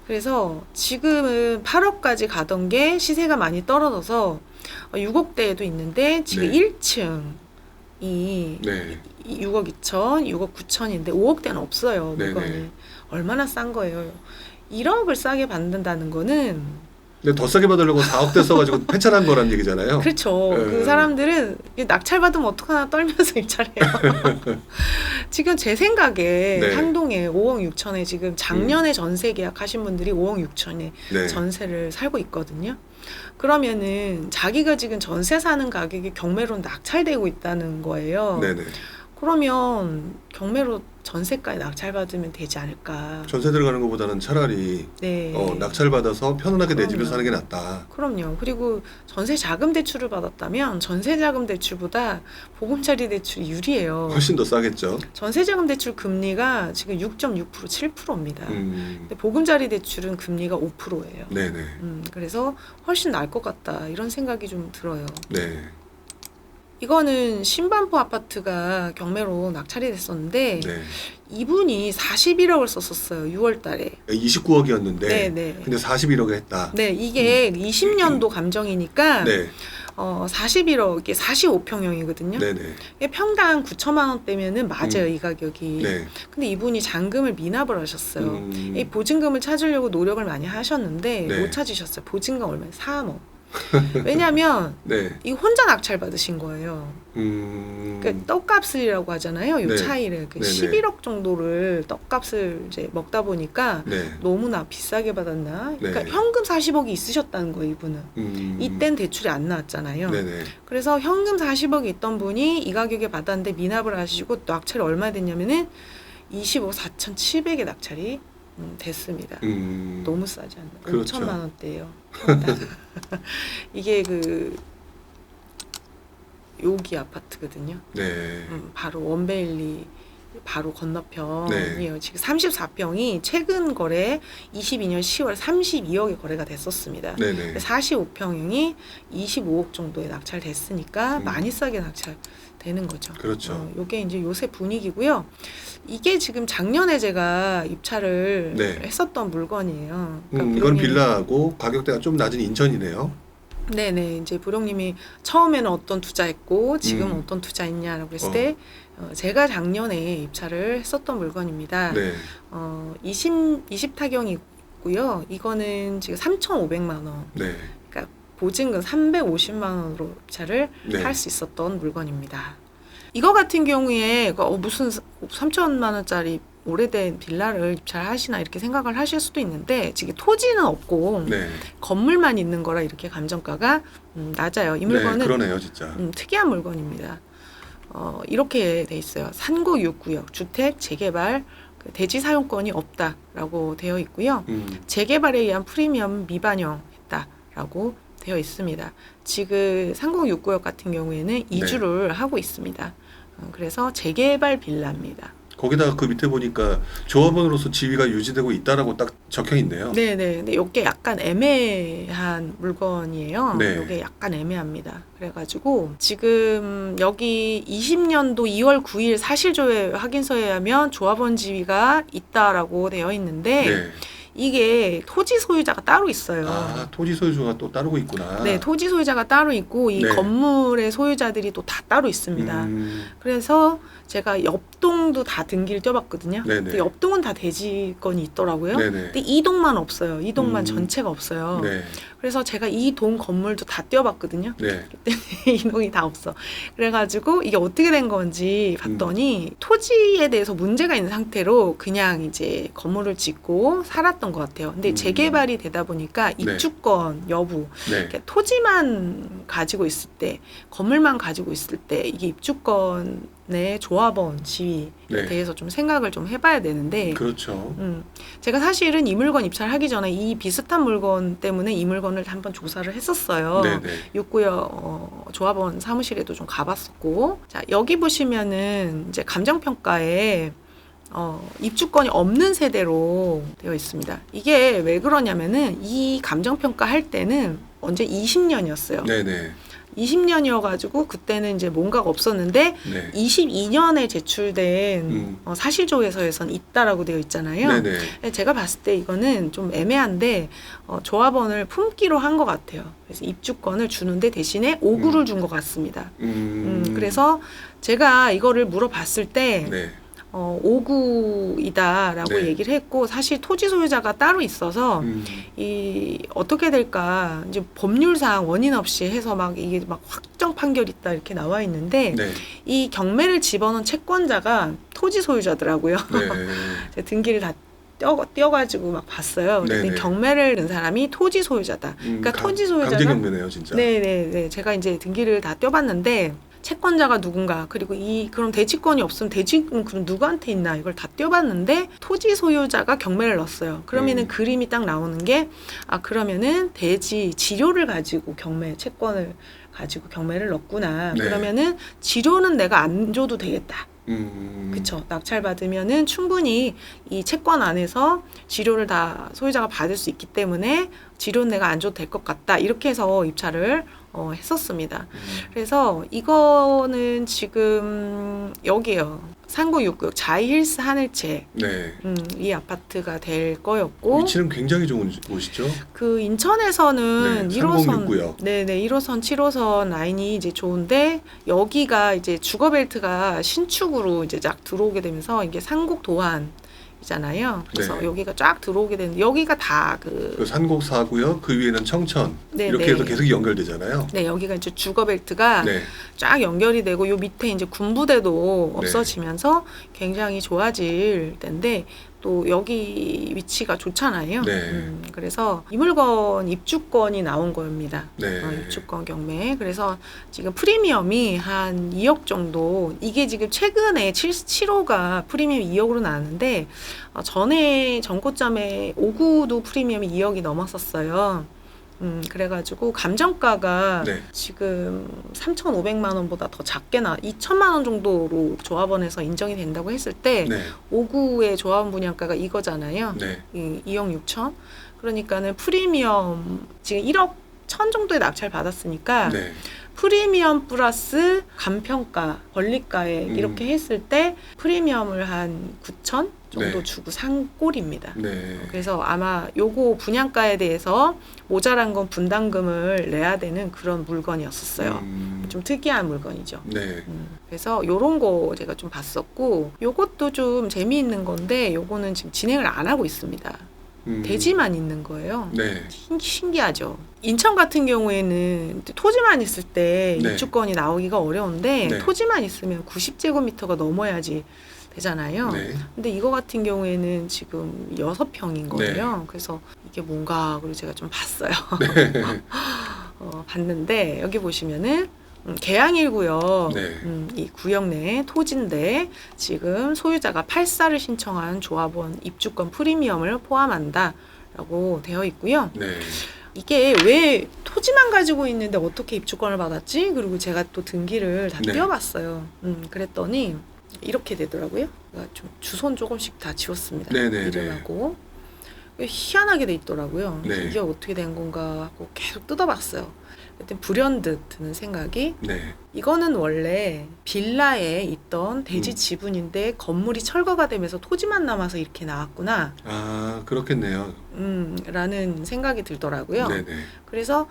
그래서 지금은 8억까지 가던 게 시세가 많이 떨어져서 6억대에도 있는데 지금 네. 1층이 네. 6억 2천, 6억 9천인데 5억대는 없어요. 네네. 물건이. 얼마나 싼 거예요. 1억을 싸게 받는다는 거는 근데 더 싸게 받으려고 4억대 써가지고 패찬한 거란 얘기잖아요. 그렇죠. 네. 그 사람들은 낙찰 받으면 어떡하나 떨면서 입찰해요. 지금 제 생각에 네. 상동에 5억 6천에 지금 작년에 전세 계약하신 분들이 5억 6천에 네. 전세를 살고 있거든요. 그러면은 자기가 지금 전세 사는 가격이 경매로 낙찰되고 있다는 거예요. 네네. 그러면 경매로 전세가에 낙찰받으면 되지 않을까. 전세 들어가는 것보다는 차라리 네. 낙찰 받아서 편안하게 내 집에서 그럼요. 사는 게 낫다. 그럼요. 그리고 전세 자금 대출을 받았다면 전세 자금 대출보다 보금자리 대출이 유리해요. 훨씬 더 싸겠죠. 전세 자금 대출 금리가 지금 6.6% 7%입니다. 근데 보금자리 대출은 금리가 5%예요. 네네. 그래서 훨씬 나을 것 같다. 이런 생각이 좀 들어요. 네. 이거는 신반포 아파트가 경매로 낙찰이 됐었는데 네. 이분이 41억을 썼었어요. 6월 달에. 29억이었는데 네. 근데 41억에 했다. 네, 이게 20년도 감정이니까 네. 41억, 이게 45평형이거든요. 네네. 이게 평당 9천만 원대면은 맞아요, 이 가격이. 네. 근데 이분이 잔금을 미납을 하셨어요. 음. 이 보증금을 찾으려고 노력을 많이 하셨는데 네. 못 찾으셨어요. 보증금 얼마예요? 3억. 왜냐면 네. 이 혼자 낙찰 받으신 거예요. 그 떡값이라고 하잖아요. 요 네. 차이를 그 네네. 11억 정도를 떡값을 이제 먹다 보니까 네. 너무나 비싸게 받았나? 그러니까 네. 현금 40억이 있으셨다는 거예요, 이분은. 이땐 대출이 안 나왔잖아요. 네네. 그래서 현금 40억이 있던 분이 이 가격에 받았는데 미납을 하시고 낙찰이 얼마 됐냐면은 25억 4,700에 낙찰이 됐습니다. 너무 싸지 않나요? 그렇죠. 5천만 원대예요. 이게 그 여기 아파트거든요. 네. 바로 원베일리 바로 건너편이에요. 네. 지금 34평이 최근 거래 22년 10월 32억에 거래가 됐었습니다. 네네. 45평이 25억 정도에 낙찰됐으니까 음. 많이 싸게 낙찰되는 거죠. 그렇죠. 요게 이제 요새 분위기고요. 이게 지금 작년에 제가 입찰을 네. 했었던 물건이에요. 그러니까 이건 부령님이- 빌라하고 가격대가 좀 낮은 인천이네요. 네네. 이제 부령님이 처음에는 어떤 투자했고 지금은 음. 어떤 투자했냐라고 했을 때 제가 작년에 입찰을 했었던 물건입니다. 네. 20타경이 있고요. 이거는 지금 3,500만 원. 네. 그러니까 보증금 350만 원으로 입찰을 네. 할 수 있었던 물건입니다. 이거 같은 경우에 무슨 3천만 원짜리 오래된 빌라를 입찰하시나 이렇게 생각을 하실 수도 있는데 지금 토지는 없고 네. 건물만 있는 거라 이렇게 감정가가 낮아요. 이 물건은 네, 그러네요, 진짜. 특이한 물건입니다. 이렇게 돼 있어요. 산구 6구역 주택 재개발 대지 사용권이 없다라고 되어 있고요. 재개발에 의한 프리미엄 미반영했다라고 되어 있습니다. 지금 산구 6구역 같은 경우에는 이주를 하고 있습니다. 그래서 재개발 빌라입니다. 거기다가 그 밑에 보니까 조합원으로서 지위가 유지되고 있다라고 딱 적혀 있네요. 네네. 근데 이게 약간 애매한 물건이에요. 네. 이게 약간 애매합니다. 그래가지고 지금 여기 20년도 2월 9일 사실조회 확인서에 하면 조합원 지위가 있다라고 되어 있는데 네. 이게 토지 소유자가 따로 있어요. 아, 토지 소유주가 또 따르고 있구나. 네, 토지 소유자가 따로 있고 이 네. 건물의 소유자들이 또 다 따로 있습니다. 그래서 제가 옆동도 다 등기를 떼봤거든요. 네네. 근데 옆동은 다 대지권이 있더라고요. 네네. 근데 이 동만 없어요. 이 동만 음. 전체가 없어요. 네. 그래서 제가 이 동 건물도 다 떼어봤거든요. 네. 이 동이 다 없어. 그래가지고 이게 어떻게 된 건지 봤더니 토지에 대해서 문제가 있는 상태로 그냥 이제 건물을 짓고 살았던 것 같아요. 근데 재개발이 되다 보니까 입주권 여부, 네. 그러니까 토지만 가지고 있을 때, 건물만 가지고 있을 때 이게 입주권의 조합원 지위에 네. 대해서 좀 생각을 좀 해봐야 되는데 그렇죠. 제가 사실은 이 물건 입찰하기 전에 이 비슷한 물건 때문에 이 물건을 한번 조사를 했었어요. 네네. 육구역 조합원 사무실에도 좀 가봤었고, 자 여기 보시면은 이제 감정평가에 입주권이 없는 세대로 되어 있습니다. 이게 왜 그러냐면은 이 감정평가 할 때는 언제 20년이었어요. 네네. 20년이어가지고 그때는 이제 뭔가가 없었는데 네. 22년에 제출된 사실조회서에선 있다라고 되어 있잖아요. 네네. 제가 봤을 때 이거는 좀 애매한데 조합원을 품기로 한 것 같아요. 그래서 입주권을 주는데 대신에 5구를 준 것 같습니다. 그래서 제가 이거를 물어봤을 때 네. 5구이다라고 네. 얘기를 했고, 사실 토지 소유자가 따로 있어서 이 어떻게 될까 이제 법률상 원인 없이 해서 막 이게 막 확정 판결 있다 이렇게 나와 있는데 네. 이 경매를 집어넣은 채권자가 토지 소유자더라고요. 네. 제가 등기를 다 떼어가지고 막 봤어요. 근데 네네. 경매를 낸 사람이 토지 소유자다. 그러니까 토지 소유자가 강제 경매네요, 진짜. 네네네. 제가 이제 등기를 다 떼어봤는데 채권자가 누군가, 그리고 그럼 대지권이 없으면 대지는 그럼 누구한테 있나 이걸 다 떼어봤는데 토지 소유자가 경매를 넣었어요. 그러면은 그림이 딱 나오는 게 그러면은 대지 지료를 가지고 채권을 가지고 경매를 넣었구나. 네. 그러면은 지료는 내가 안 줘도 되겠다. 그쵸. 낙찰받으면은 충분히 이 채권 안에서 지료를 다 소유자가 받을 수 있기 때문에 지료는 내가 안 줘도 될 것 같다. 이렇게 해서 입찰을 했었습니다. 그래서 이거는 지금 여기요. 3969 자이힐스 하늘채. 네. 이 아파트가 될 거였고. 위치는 굉장히 좋은 곳이죠. 그 인천에서는 네, 1호선, 3069요. 네네, 1호선, 7호선 라인이 이제 좋은데 여기가 이제 주거벨트가 신축으로 이제 쫙 들어오게 되면서 이게 산곡도안이잖아요. 그래서 네. 여기가 쫙 들어오게 되는데 여기가 다 그 산곡 4구요. 그 위에는 청천. 네, 이렇게 네. 해서 계속 연결되잖아요. 네, 여기가 이제 주거벨트가 네. 쫙 연결이 되고 요 밑에 이제 군부대도 네. 없어지면서 굉장히 좋아질 텐데 또 여기 위치가 좋잖아요. 네. 그래서 이 물건 입주권이 나온 겁니다. 네. 입주권 경매. 그래서 지금 프리미엄이 한 2억 정도. 이게 지금 최근에 7호가 프리미엄 2억으로 나왔는데 전에 전고점에 5구도 프리미엄이 2억이 넘었었어요. 그래가지고 감정가가 네. 지금 3,500만 원보다 더 작게 2천만 원 정도로 조합원에서 인정이 된다고 했을 때 네. 5구의 조합원 분양가가 이거잖아요. 네. 2억 6천. 그러니까는 프리미엄 지금 1억 1천 정도에 낙찰 받았으니까 네. 프리미엄 플러스 감평가, 권리가에 이렇게 했을 때 프리미엄을 한 9천 정도 네. 주고 산 꼴입니다. 네. 그래서 아마 요거 분양가에 대해서 모자란 건 분담금을 내야 되는 그런 물건이었었어요. 좀 특이한 물건이죠. 네. 그래서 요런 거 제가 좀 봤었고 요것도 좀 재미있는 건데 요거는 지금 진행을 안 하고 있습니다. 대지만 있는 거예요. 네. 신기하죠. 인천 같은 경우에는 토지만 있을 때 네. 입주권이 나오기가 어려운데 네. 토지만 있으면 90제곱미터가 넘어야지 되잖아요. 네. 근데 이거 같은 경우에는 지금 6평인 거예요. 그래서 이게 뭔가 그리고 제가 좀 봤어요. 네. 봤는데 여기 보시면은 계양일구역 네. 이 구역 내 토지인데 지금 소유자가 8사를 신청한 조합원 입주권 프리미엄을 포함한다라고 되어 있고요. 네. 이게 왜 토지만 가지고 있는데 어떻게 입주권을 받았지? 그리고 제가 또 등기를 다 네. 띄워봤어요. 그랬더니 이렇게 되더라고요. 그러니까 좀 주소는 조금씩 다 지웠습니다. 네네네. 이름하고 희한하게 돼 있더라고요. 네. 이게 어떻게 된 건가 하고 계속 뜯어봤어요. 그때 불현듯 드는 생각이 네. 이거는 원래 빌라에 있던 대지 지분인데 건물이 철거가 되면서 토지만 남아서 이렇게 나왔구나. 아, 그렇겠네요. 라는 생각이 들더라고요. 네네. 그래서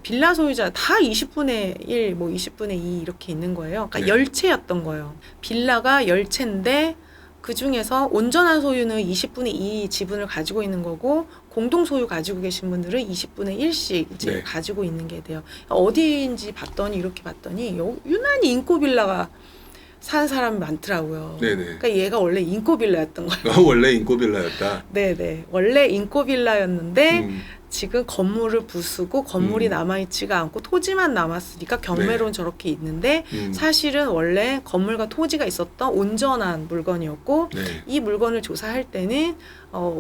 빌라 소유자 다 20분의 1, 뭐 20분의 2 이렇게 있는 거예요. 그러니까 네. 열채였던 거예요. 빌라가 열채인데 그 중에서 온전한 소유는 20분의 2 지분을 가지고 있는 거고 공동 소유 가지고 계신 분들은 20분의 1씩 이제 네. 가지고 있는 게 돼요. 어디인지 봤더니 이렇게 봤더니 유난히 인꼬 빌라가 산 사람이 많더라고요. 네네. 그러니까 얘가 원래 인꼬 빌라였던 거예요. 원래 인꼬빌라였다. 네네. 원래 인꼬 빌라였는데 음. 지금 건물을 부수고 건물이 남아있지가 않고 토지만 남았으니까 경매로는 네. 저렇게 있는데 사실은 원래 건물과 토지가 있었던 온전한 물건이었고 네. 이 물건을 조사할 때는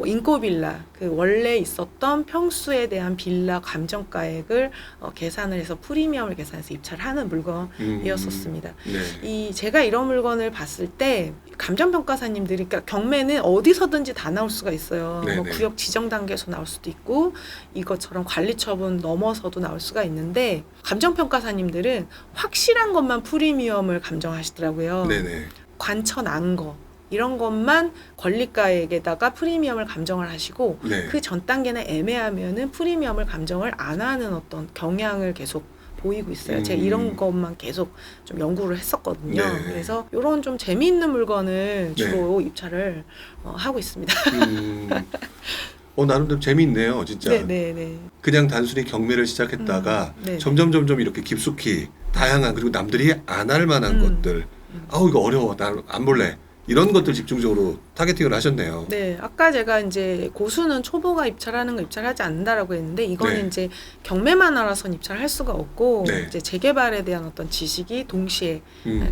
인꼬 빌라 그 원래 있었던 평수에 대한 빌라 감정가액을 계산을 해서 프리미엄을 계산해서 입찰하는 물건이었었습니다. 네. 제가 이런 물건을 봤을 때 감정평가사님들이 그러니까 경매는 어디서든지 다 나올 수가 있어요. 뭐 네네. 구역 지정 단계에서 나올 수도 있고 이것처럼 관리처분 넘어서도 나올 수가 있는데 감정평가사님들은 확실한 것만 프리미엄을 감정하시더라고요. 네네. 관처 난 거 이런 것만 권리가액에다가 프리미엄을 감정을 하시고 네. 그 전 단계는 애매하면은 프리미엄을 감정을 안 하는 어떤 경향을 계속 보이고 있어요. 제가 이런 것만 계속 좀 연구를 했었거든요. 네. 그래서 이런 좀 재미있는 물건을 주로 입찰을 하고 있습니다. 나름대로 재미있네요, 진짜. 네네네. 그냥 단순히 경매를 시작했다가 네. 점점 이렇게 깊숙이 다양한 그리고 남들이 안 할 만한 것들. 아우 이거 어려워, 난 안 볼래. 이런 것들 집중적으로 타겟팅을 하셨네요. 네, 아까 제가 이제 고수는 초보가 입찰하는 거 입찰하지 않는다라고 했는데 이거는 네. 이제 경매만 알아서는 입찰할 수가 없고 네. 이제 재개발에 대한 어떤 지식이 동시에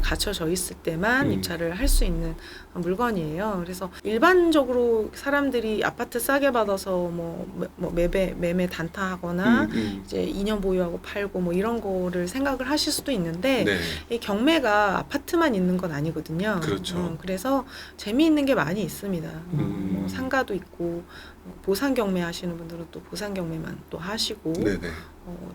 갖춰져 있을 때만 입찰을 할 수 있는 물건이에요. 그래서 일반적으로 사람들이 아파트 싸게 받아서 뭐 매매 단타하거나 이제 2년 보유하고 팔고 뭐 이런 거를 생각을 하실 수도 있는데 네. 이 경매가 아파트만 있는 건 아니거든요. 그렇죠. 그래서 재미있는 게 많이 있습니다. 뭐 상가도 있고 보상 경매 하시는 분들은 또 보상 경매만 또 하시고 네네.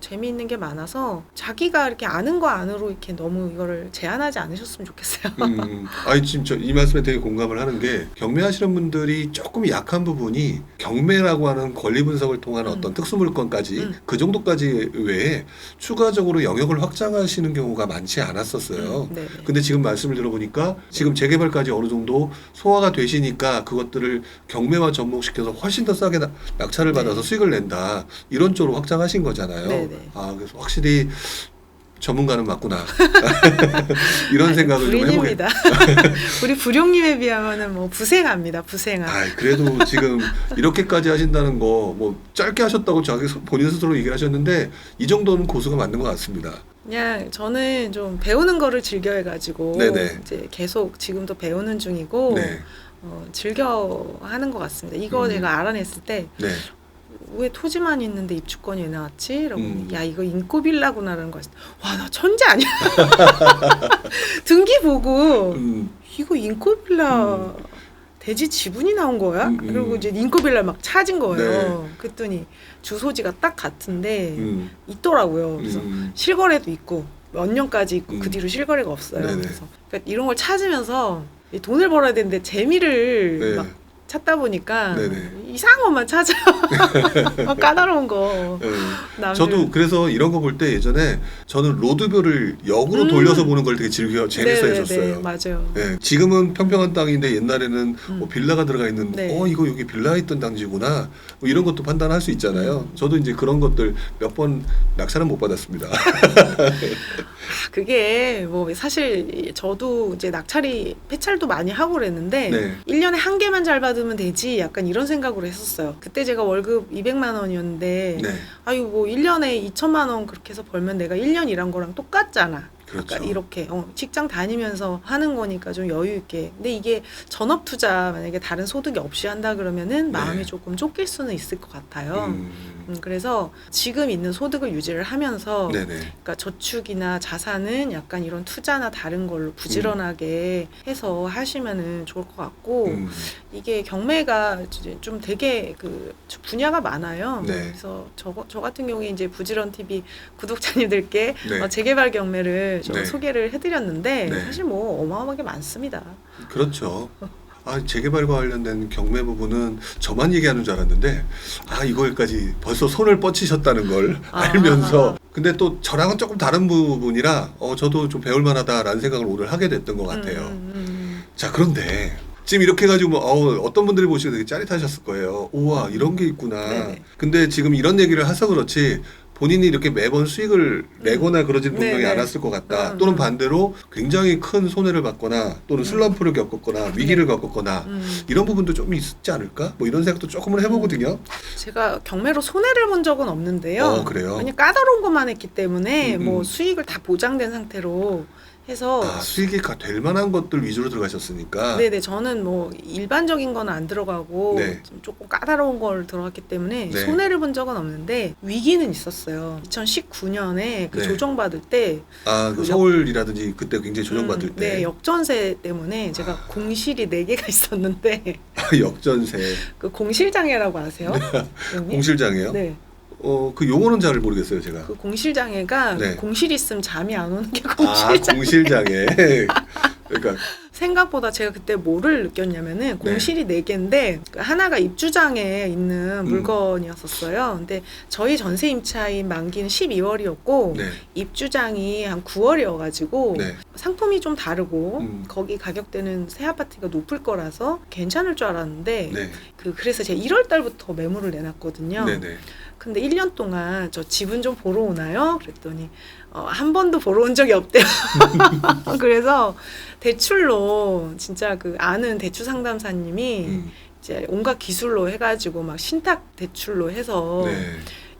재미있는 게 많아서 자기가 이렇게 아는 거 안으로 이렇게 너무 이거를 제한하지 않으셨으면 좋겠어요. 아니 진짜 이 말씀에 되게 공감을 하는 게 경매하시는 분들이 조금 약한 부분이 경매라고 하는 권리 분석을 통한 어떤 특수 물건까지 그 정도까지 외에 추가적으로 영역을 확장하시는 경우가 많지 않았었어요. 네네. 근데 지금 말씀을 들어보니까 지금 재개발까지 어느 정도 소화가 되시니까 그것들을 경매와 접목시켜서 훨씬 더 싸게 낙찰을 네. 받아서 수익을 낸다 이런 쪽으로 확장하신 거잖아요. 네네. 아 그래서 확실히 전문가는 맞구나 이런 생각을 좀 해보게. 불인입니다. 우리 부룡님에 비하면은 뭐 부생합니다. 부생아. 아 그래도 지금 이렇게까지 하신다는 거 뭐 짧게 하셨다고 본인 스스로 얘기를 하셨는데 이 정도는 고수가 맞는 것 같습니다. 그냥 저는 좀 배우는 거를 즐겨해가지고 네네. 이제 계속 지금도 배우는 중이고 네. 즐겨 하는 것 같습니다. 이거 제가 알아냈을 때 네. 왜 토지만 있는데 입주권이 왜 나왔지? 이러고 야 이거 인코빌라구나라는 거. 와 나 천재 아니야? 등기 보고 이거 인코빌라 대지 지분이 나온 거야? 그리고 이제 인코빌라 막 찾은 거예요. 네. 그랬더니 주소지가 딱 같은데 있더라고요. 그래서 실거래도 있고 몇 년까지 있고 그 뒤로 실거래가 없어요. 네네. 그래서 그러니까 이런 걸 찾으면서 이 돈을 벌어야 되는데 재미를 네. 막 찾다 보니까 네네. 이상한 것만 찾아요. 까다로운 거. 남들. 저도 그래서 이런 거 볼 때 예전에 저는 로드뷰를 역으로 돌려서 보는 걸 되게 재밌어했었어요. 네네네, 맞아요. 네, 지금은 평평한 땅인데 옛날에는 뭐 빌라가 들어가 있는 네. 이거 여기 빌라 있던 단지구나 뭐 이런 것도 판단할 수 있잖아요. 저도 이제 그런 것들 몇 번 낙찰은 못 받았습니다. 그게 뭐 사실 저도 이제 낙찰이 폐찰도 많이 하고 그랬는데 네. 1년에 한 개만 잘 받으면 되지 약간 이런 생각으로 했었어요. 그때 제가 월급 200만 원이었는데 네. 아유 뭐 1년에 2천만 원 그렇게 해서 벌면 내가 1년 일한 거랑 똑같잖아. 그렇죠. 그러니까 이렇게 직장 다니면서 하는 거니까 좀 여유 있게. 근데 이게 전업 투자 만약에 다른 소득이 없이 한다 그러면은 마음이 네. 조금 쫓길 수는 있을 것 같아요. 그래서 지금 있는 소득을 유지를 하면서 네네. 그러니까 저축이나 자산은 약간 이런 투자나 다른 걸로 부지런하게 해서 하시면은 좋을 것 같고 이게 경매가 좀 되게 그 분야가 많아요. 네. 그래서 저 같은 경우에 이제 부지런 TV 구독자님들께 네. 재개발 경매를 좀 네. 소개를 해드렸는데 네. 사실 뭐 어마어마하게 많습니다. 그렇죠. 재개발과 관련된 경매 부분은 저만 얘기하는 줄 알았는데 이거까지 벌써 손을 뻗치셨다는 걸 알면서 근데 또 저랑은 조금 다른 부분이라 저도 좀 배울 만하다라는 생각을 오늘 하게 됐던 것 같아요. 자 그런데 지금 이렇게 해가지고 어떤 분들이 보시고 되게 짜릿하셨을 거예요. 우와 이런 게 있구나. 네네. 근데 지금 이런 얘기를 해서 그렇지 본인이 이렇게 매번 수익을 내거나 그러진 분명히 네네. 않았을 것 같다. 또는 반대로 굉장히 큰 손해를 받거나 또는 슬럼프를 겪었거나 위기를 겪었거나 이런 부분도 좀 있지 않을까? 뭐 이런 생각도 조금은 해보거든요. 제가 경매로 손해를 본 적은 없는데요. 그래요? 그냥 까다로운 것만 했기 때문에 뭐 수익을 다 보장된 상태로 해서 수익이 될 만한 것들 위주로 들어가셨으니까. 네네 저는 뭐 일반적인 건 안 들어가고 네. 좀 조금 까다로운 걸 들어갔기 때문에 네. 손해를 본 적은 없는데 위기는 있었어요. 2019년에 그 네. 조정받을 때 그 서울이라든지 그때 굉장히 조정받을 때. 네, 역전세 때문에 제가 공실이 4개가 있었는데 역전세. 그 공실장애라고 아세요? 형님? 공실장애요? 네. 그 용어는 잘 모르겠어요, 제가. 그 공실장애가 네. 공실 있으면 잠이 안 오는 게 공실장애. 공실장애. 그러니까 생각보다 제가 그때 뭐를 느꼈냐면은 공실이 4개인데 하나가 입주장에 있는 물건이었었어요. 근데 저희 전세 임차인 만기는 12월이었고 네. 입주장이 한 9월이어가지고 네. 상품이 좀 다르고 거기 가격대는 새 아파트가 높을 거라서 괜찮을 줄 알았는데 네. 그래서 제가 1월 달부터 매물을 내놨거든요. 네네. 근데 1년 동안 저 집은 좀 보러 오나요? 그랬더니 한 번도 보러 온 적이 없대요. 그래서 대출로 진짜 그 아는 대출 상담사님이 이제 온갖 기술로 해가지고 막 신탁 대출로 해서 네.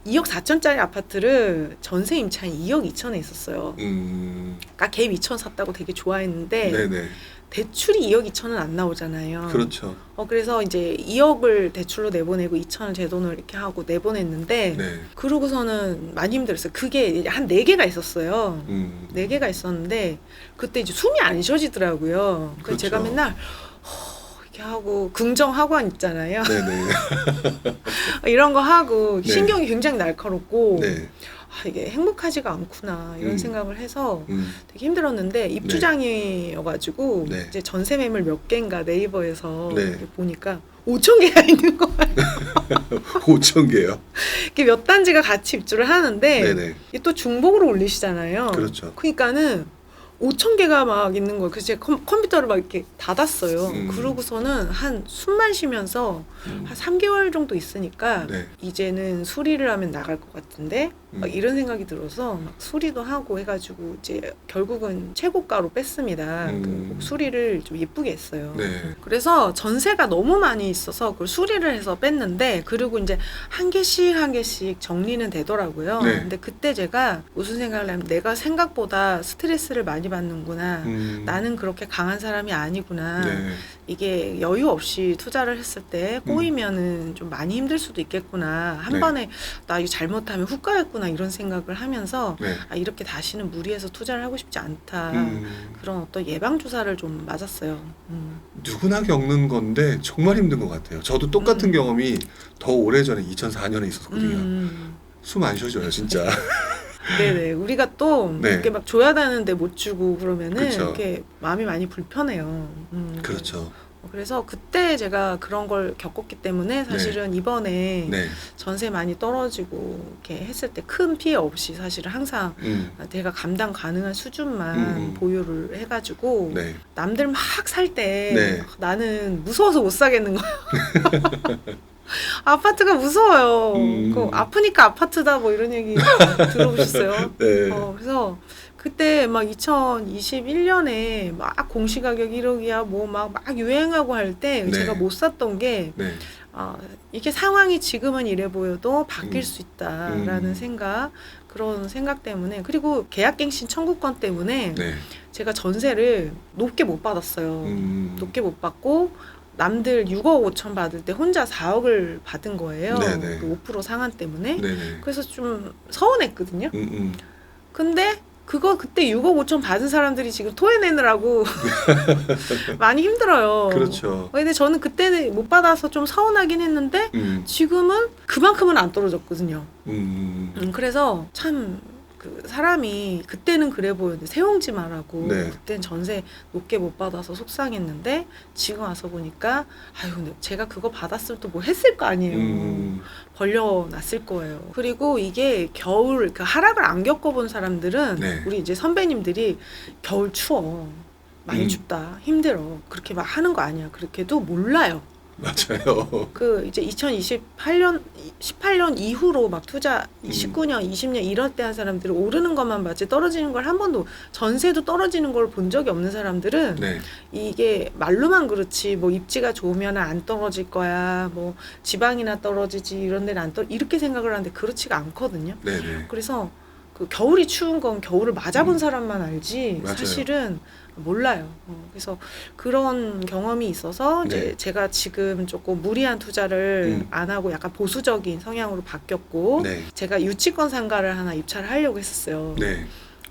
2억 4천짜리 아파트를 전세 임차인이 2억 2천에 있었어요. 그러니까 갭 2천 샀다고 되게 좋아했는데 네네. 대출이 2억 2천은 안 나오잖아요. 그렇죠. 그래서 이제 2억을 대출로 내보내고 2천을 제 돈을 이렇게 하고 내보냈는데 네. 그러고서는 많이 힘들었어요. 그게 한 4개가 있었어요. 4개가 있었는데 그때 이제 숨이 안 쉬어지더라고요. 그래서 그렇죠. 제가 맨날 이렇게 하고 긍정학원 있잖아요. 네네. 이런 거 하고 네. 신경이 굉장히 날카롭고 네. 이게 행복하지가 않구나 이런 생각을 해서 되게 힘들었는데 네. 입주장이어가지고 네. 이제 전세 매물 몇 개인가 네이버에서 네. 이렇게 보니까 5천 개가 있는 거예요. 5천 개요. 이게 몇 단지가 같이 입주를 하는데 네네. 이게 또 중복으로 올리시잖아요. 그렇죠. 그러니까는 5천 개가 막 있는 거예요. 그래서 제가 컴퓨터를 막 이렇게 닫았어요. 그러고서는 한 숨만 쉬면서 한 3개월 정도 있으니까 네. 이제는 수리를 하면 나갈 것 같은데 막 이런 생각이 들어서 막 수리도 하고 해가지고 이제 결국은 최고가로 뺐습니다. 그 수리를 좀 예쁘게 했어요. 네. 그래서 전세가 너무 많이 있어서 그걸 수리를 해서 뺐는데 그리고 이제 한 개씩 정리는 되더라고요. 네. 근데 그때 제가 무슨 생각을 하면 내가 생각보다 스트레스를 많이 받는구나. 나는 그렇게 강한 사람이 아니구나. 네. 이게 여유 없이 투자를 했을 때 꼬이면은 좀 많이 힘들 수도 있겠구나. 한 네. 번에 나 이거 잘못하면 훅가였구나 이런 생각을 하면서 네. 이렇게 다시는 무리해서 투자를 하고 싶지 않다. 그런 어떤 예방 주사를 좀 맞았어요. 누구나 겪는 건데 정말 힘든 것 같아요. 저도 똑같은 경험이 더 오래전에 2004년에 있었거든요. 숨 안 쉬어져요, 진짜. 네네. 우리가 또 네. 이렇게 막 줘야 되는데 못 주고 그러면은 그쵸. 이렇게 마음이 많이 불편해요. 그렇죠. 그래서 그때 제가 그런 걸 겪었기 때문에 사실은 이번에 네. 전세 많이 떨어지고 이렇게 했을 때 큰 피해 없이 사실은 항상 내가 감당 가능한 수준만 보유를 해가지고 네. 남들 막 살 때 네. 나는 무서워서 못 사겠는 거예요. 아파트가 무서워요. 그 아프니까 아파트다 뭐 이런 얘기 들어보셨어요? 네. 그래서 그때 막 2021년에 막 공시가격 1억이야 뭐 막 유행하고 할 때 네. 제가 못 샀던 게 네. 이게 상황이 지금은 이래 보여도 바뀔 수 있다라는 생각, 그런 생각 때문에, 그리고 계약갱신 청구권 때문에 네. 제가 전세를 높게 못 받았어요. 높게 못 받고 남들 6억 5천 받을 때 혼자 4억을 받은 거예요. 네네. 그 5% 상한 때문에. 네네. 그래서 좀 서운했거든요. 근데 그거 그때 6억 5천 받은 사람들이 지금 토해내느라고 많이 힘들어요. 그렇죠. 근데 저는 그때는 못 받아서 좀 서운하긴 했는데 지금은 그만큼은 안 떨어졌거든요. 그래서 참 그 사람이 그때는 그래 보였는데 세웅지 말하고 네. 그때는 전세 높게 못 받아서 속상했는데 지금 와서 보니까 아유 근데 제가 그거 받았으면 또 뭐 했을 거 아니에요. 벌려놨을 거예요. 그리고 이게 겨울 그 하락을 안 겪어본 사람들은 네. 우리 이제 선배님들이 겨울 추워 많이 춥다 힘들어 그렇게 막 하는 거 아니야 그렇게도 몰라요. 맞아요. 그 이제 18년 이후로 막 투자 19년, 20년 이럴 때 한 사람들은 오르는 것만 봤지 떨어지는 걸 한 번도 전세도 떨어지는 걸 본 적이 없는 사람들은 네. 이게 말로만 그렇지 뭐 입지가 좋으면 안 떨어질 거야 뭐 지방이나 떨어지지 이런 데는 안 떨어 이렇게 생각을 하는데 그렇지가 않거든요. 네네. 그래서 그 겨울이 추운 건 겨울을 맞아본 사람만 알지 맞아요. 사실은 몰라요. 그래서 그런 경험이 있어서 이제 네. 제가 지금 조금 무리한 투자를 안 하고 약간 보수적인 성향으로 바뀌었고 네. 제가 유치권 상가를 하나 입찰을 하려고 했었어요. 네.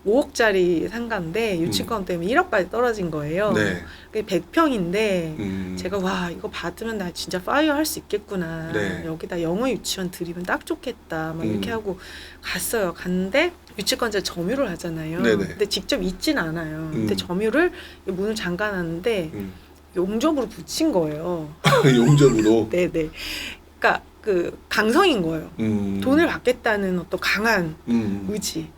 5억짜리 상가인데 유치권 때문에 1억까지 떨어진 거예요. 네. 그게 100평인데 제가 와 이거 받으면 나 진짜 파이어 할 수 있겠구나. 네. 여기다 영어 유치원 들이면 딱 좋겠다. 막 이렇게 하고 갔어요. 갔는데 유치권자 점유를 하잖아요. 네네. 근데 직접 있진 않아요. 근데 점유를 문을 잠가놨는데 용접으로 붙인 거예요. 용접으로. 네네. 그러니까 그 강성인 거예요. 돈을 받겠다는 어떤 강한 의지.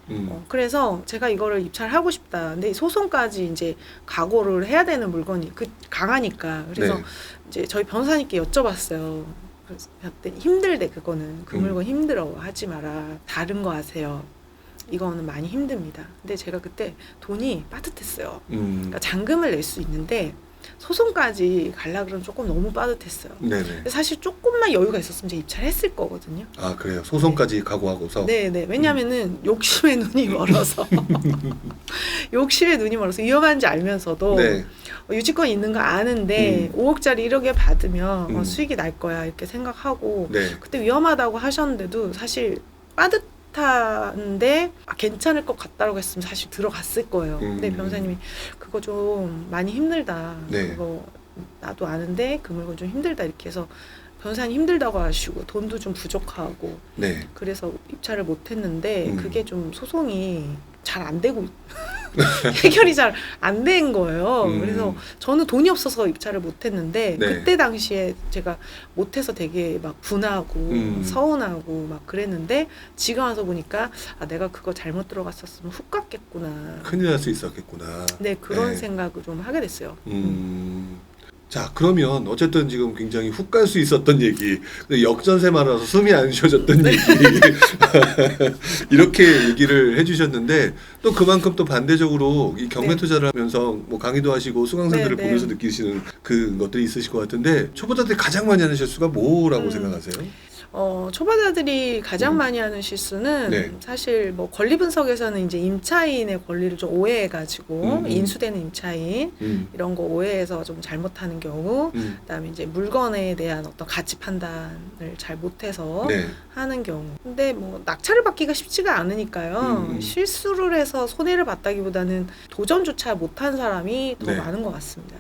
그래서 제가 이거를 입찰하고 싶다. 근데 소송까지 이제 각오를 해야 되는 물건이 그 강하니까. 그래서 네. 이제 저희 변호사님께 여쭤봤어요. 봤더니 힘들대. 그거는 그 음. 물건 힘들어 하지 마라. 다른 거 하세요. 이거는 많이 힘듭니다. 근데 제가 그때 돈이 빠듯했어요. 그러니까 잔금을 낼 수 있는데 소송까지 가려 그러면 조금 너무 빠듯했어요. 네네. 사실 조금만 여유가 있었으면 제가 입찰을 했을 거거든요. 아 그래요. 소송까지 각오하고서. 네네. 왜냐면은 욕심에 눈이 멀어서 욕심에 눈이 멀어서 위험한지 알면서도 네. 유치권 있는 거 아는데 5억짜리 1억에 받으면 음. 수익이 날 거야 이렇게 생각하고 네. 그때 위험하다고 하셨는데도 사실 빠듯한데 괜찮을 것 같다라고 했으면 사실 들어갔을 거예요. 근데 변호사님이 그거 좀 많이 힘들다. 네. 그거 나도 아는데 그 물건 좀 힘들다 이렇게 해서 변호사님 힘들다고 하시고 돈도 좀 부족하고 네. 그래서 입찰을 못했는데 음. 그게 좀 소송이 잘 안 되고 해결이 잘 안 된 거예요. 그래서 저는 돈이 없어서 입찰을 못했는데 네. 그때 당시에 제가 못해서 되게 막 분하고 서운하고 막 그랬는데 지금 와서 보니까 아 내가 그거 잘못 들어갔었으면 훅 갔겠구나. 큰일 날 수 있었겠구나. 네 그런 네. 생각을 좀 하게 됐어요. 자 그러면 어쨌든 지금 굉장히 훅 갈 수 있었던 얘기, 역전세 많아서 숨이 안 쉬어졌던 얘기 이렇게 얘기를 해주셨는데 또 그만큼 또 반대적으로 이 경매 네. 투자를 하면서 뭐 강의도 하시고 수강생들을 네, 보면서 네. 느끼시는 그 것들이 있으실 것 같은데 초보자들이 가장 많이 하는 실수가 뭐라고 생각하세요? 초보자들이 가장 많이 하는 실수는 네. 사실 뭐 권리 분석에서는 이제 임차인의 권리를 좀 오해해가지고 인수되는 임차인 이런 거 오해해서 좀 잘못하는 경우, 그다음에 이제 물건에 대한 어떤 가치 판단을 잘 못해서 네. 하는 경우. 근데 뭐 낙찰을 받기가 쉽지가 않으니까요. 실수를 해서 손해를 봤다기보다는 도전조차 못한 사람이 더 네. 많은 것 같습니다.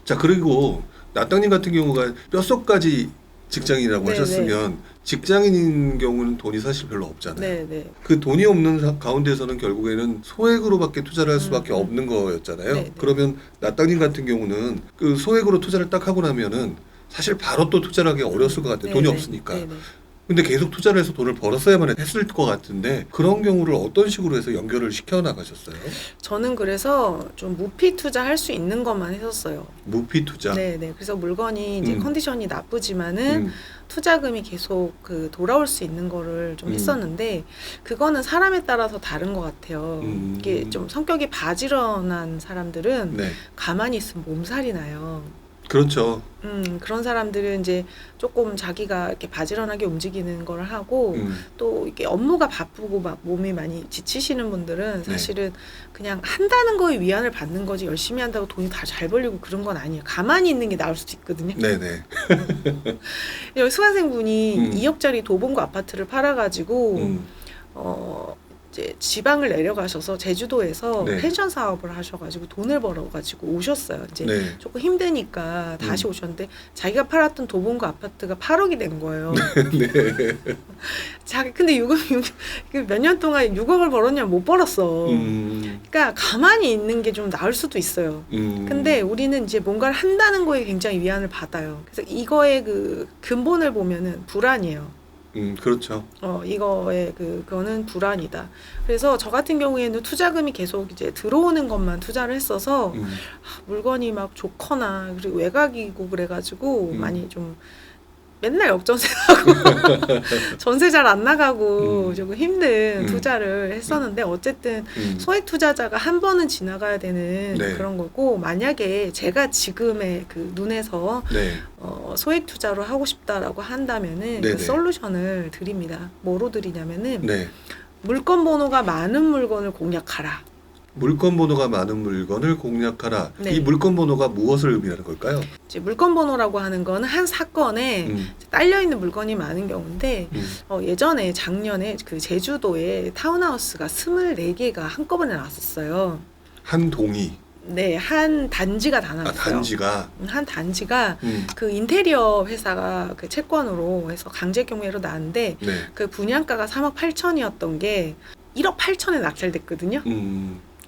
자 그리고 나땅님 같은 경우가 뼛속까지 직장인이라고 네, 하셨으면 직장인인 경우는 돈이 사실 별로 없잖아요. 네네. 그 돈이 없는 가운데서는 결국에는 소액으로밖에 투자를 할 수밖에 없는 거였잖아요. 네네. 그러면 나땅님 같은 경우는 그 소액으로 투자를 딱 하고 나면은 사실 바로 또 투자를 하기 어려웠을 것 같아요. 돈이 네네. 없으니까. 네네. 근데 계속 투자를 해서 돈을 벌었어야만 했을 것 같은데 그런 경우를 어떤 식으로 해서 연결을 시켜 나가셨어요? 저는 그래서 좀 무피 투자할 수 있는 것만 했었어요. 무피 투자. 네네. 그래서 물건이 이제 컨디션이 나쁘지만은 음. 투자금이 계속 그 돌아올 수 있는 거를 좀 했었는데 그거는 사람에 따라서 다른 것 같아요. 이게 좀 성격이 바지런한 사람들은 네. 가만히 있으면 몸살이 나요. 그렇죠. 그런 사람들은 이제 조금 자기가 이렇게 바지런하게 움직이는 걸 하고 또 이게 업무가 바쁘고 막 몸이 많이 지치시는 분들은 사실은 그냥 한다는 거에 위안을 받는 거지 열심히 한다고 돈이 다 잘 벌리고 그런 건 아니에요. 가만히 있는 게 나을 수도 있거든요. 네네. 여기 수강생분이 2억짜리 도봉구 아파트를 팔아가지고 이제 지방을 내려가셔서 제주도에서 네. 펜션 사업을 하셔가지고 돈을 벌어가지고 오셨어요. 이제 네. 조금 힘드니까 다시 오셨는데 자기가 팔았던 도봉구 아파트가 8억이 된 거예요. 네. 근데 몇 년 동안 6억을 벌었냐 못 벌었어. 그러니까 가만히 있는 게 좀 나을 수도 있어요. 근데 우리는 이제 뭔가를 한다는 거에 굉장히 위안을 받아요. 그래서 이거의 그 근본을 보면은 불안이에요. 그렇죠. 이거의 그거는 불안이다. 그래서 저 같은 경우에는 투자금이 계속 이제 들어오는 것만 투자를 했어서 물건이 막 좋거나 그리고 외곽이고 그래가지고 많이 좀 맨날 역전세하고 전세 잘 안 나가고 조금 힘든 투자를 했었는데 어쨌든 소액 투자자가 한 번은 지나가야 되는 네. 그런 거고 만약에 제가 지금의 그 눈에서 네. 소액 투자로 하고 싶다라고 한다면은 네네. 그 솔루션을 드립니다. 뭐로 드리냐면은 네. 물건 번호가 많은 물건을 공략하라. 물건 번호가 많은 물건을 공략하라. 네. 이 물건 번호가 무엇을 의미하는 걸까요? 이제 물건 번호라고 하는 거는 한 사건에 딸려 있는 물건이 많은 경우인데 예전에 작년에 그 제주도에 타운하우스가 24개가 한꺼번에 나왔었어요. 한 동이. 네, 한 단지가 다 나왔어요. 단지가. 한 단지가 그 인테리어 회사가 그 채권으로 해서 강제 경매로 나왔는데 네. 그 분양가가 3억 8천이었던 게 1억 8천에 낙찰됐거든요.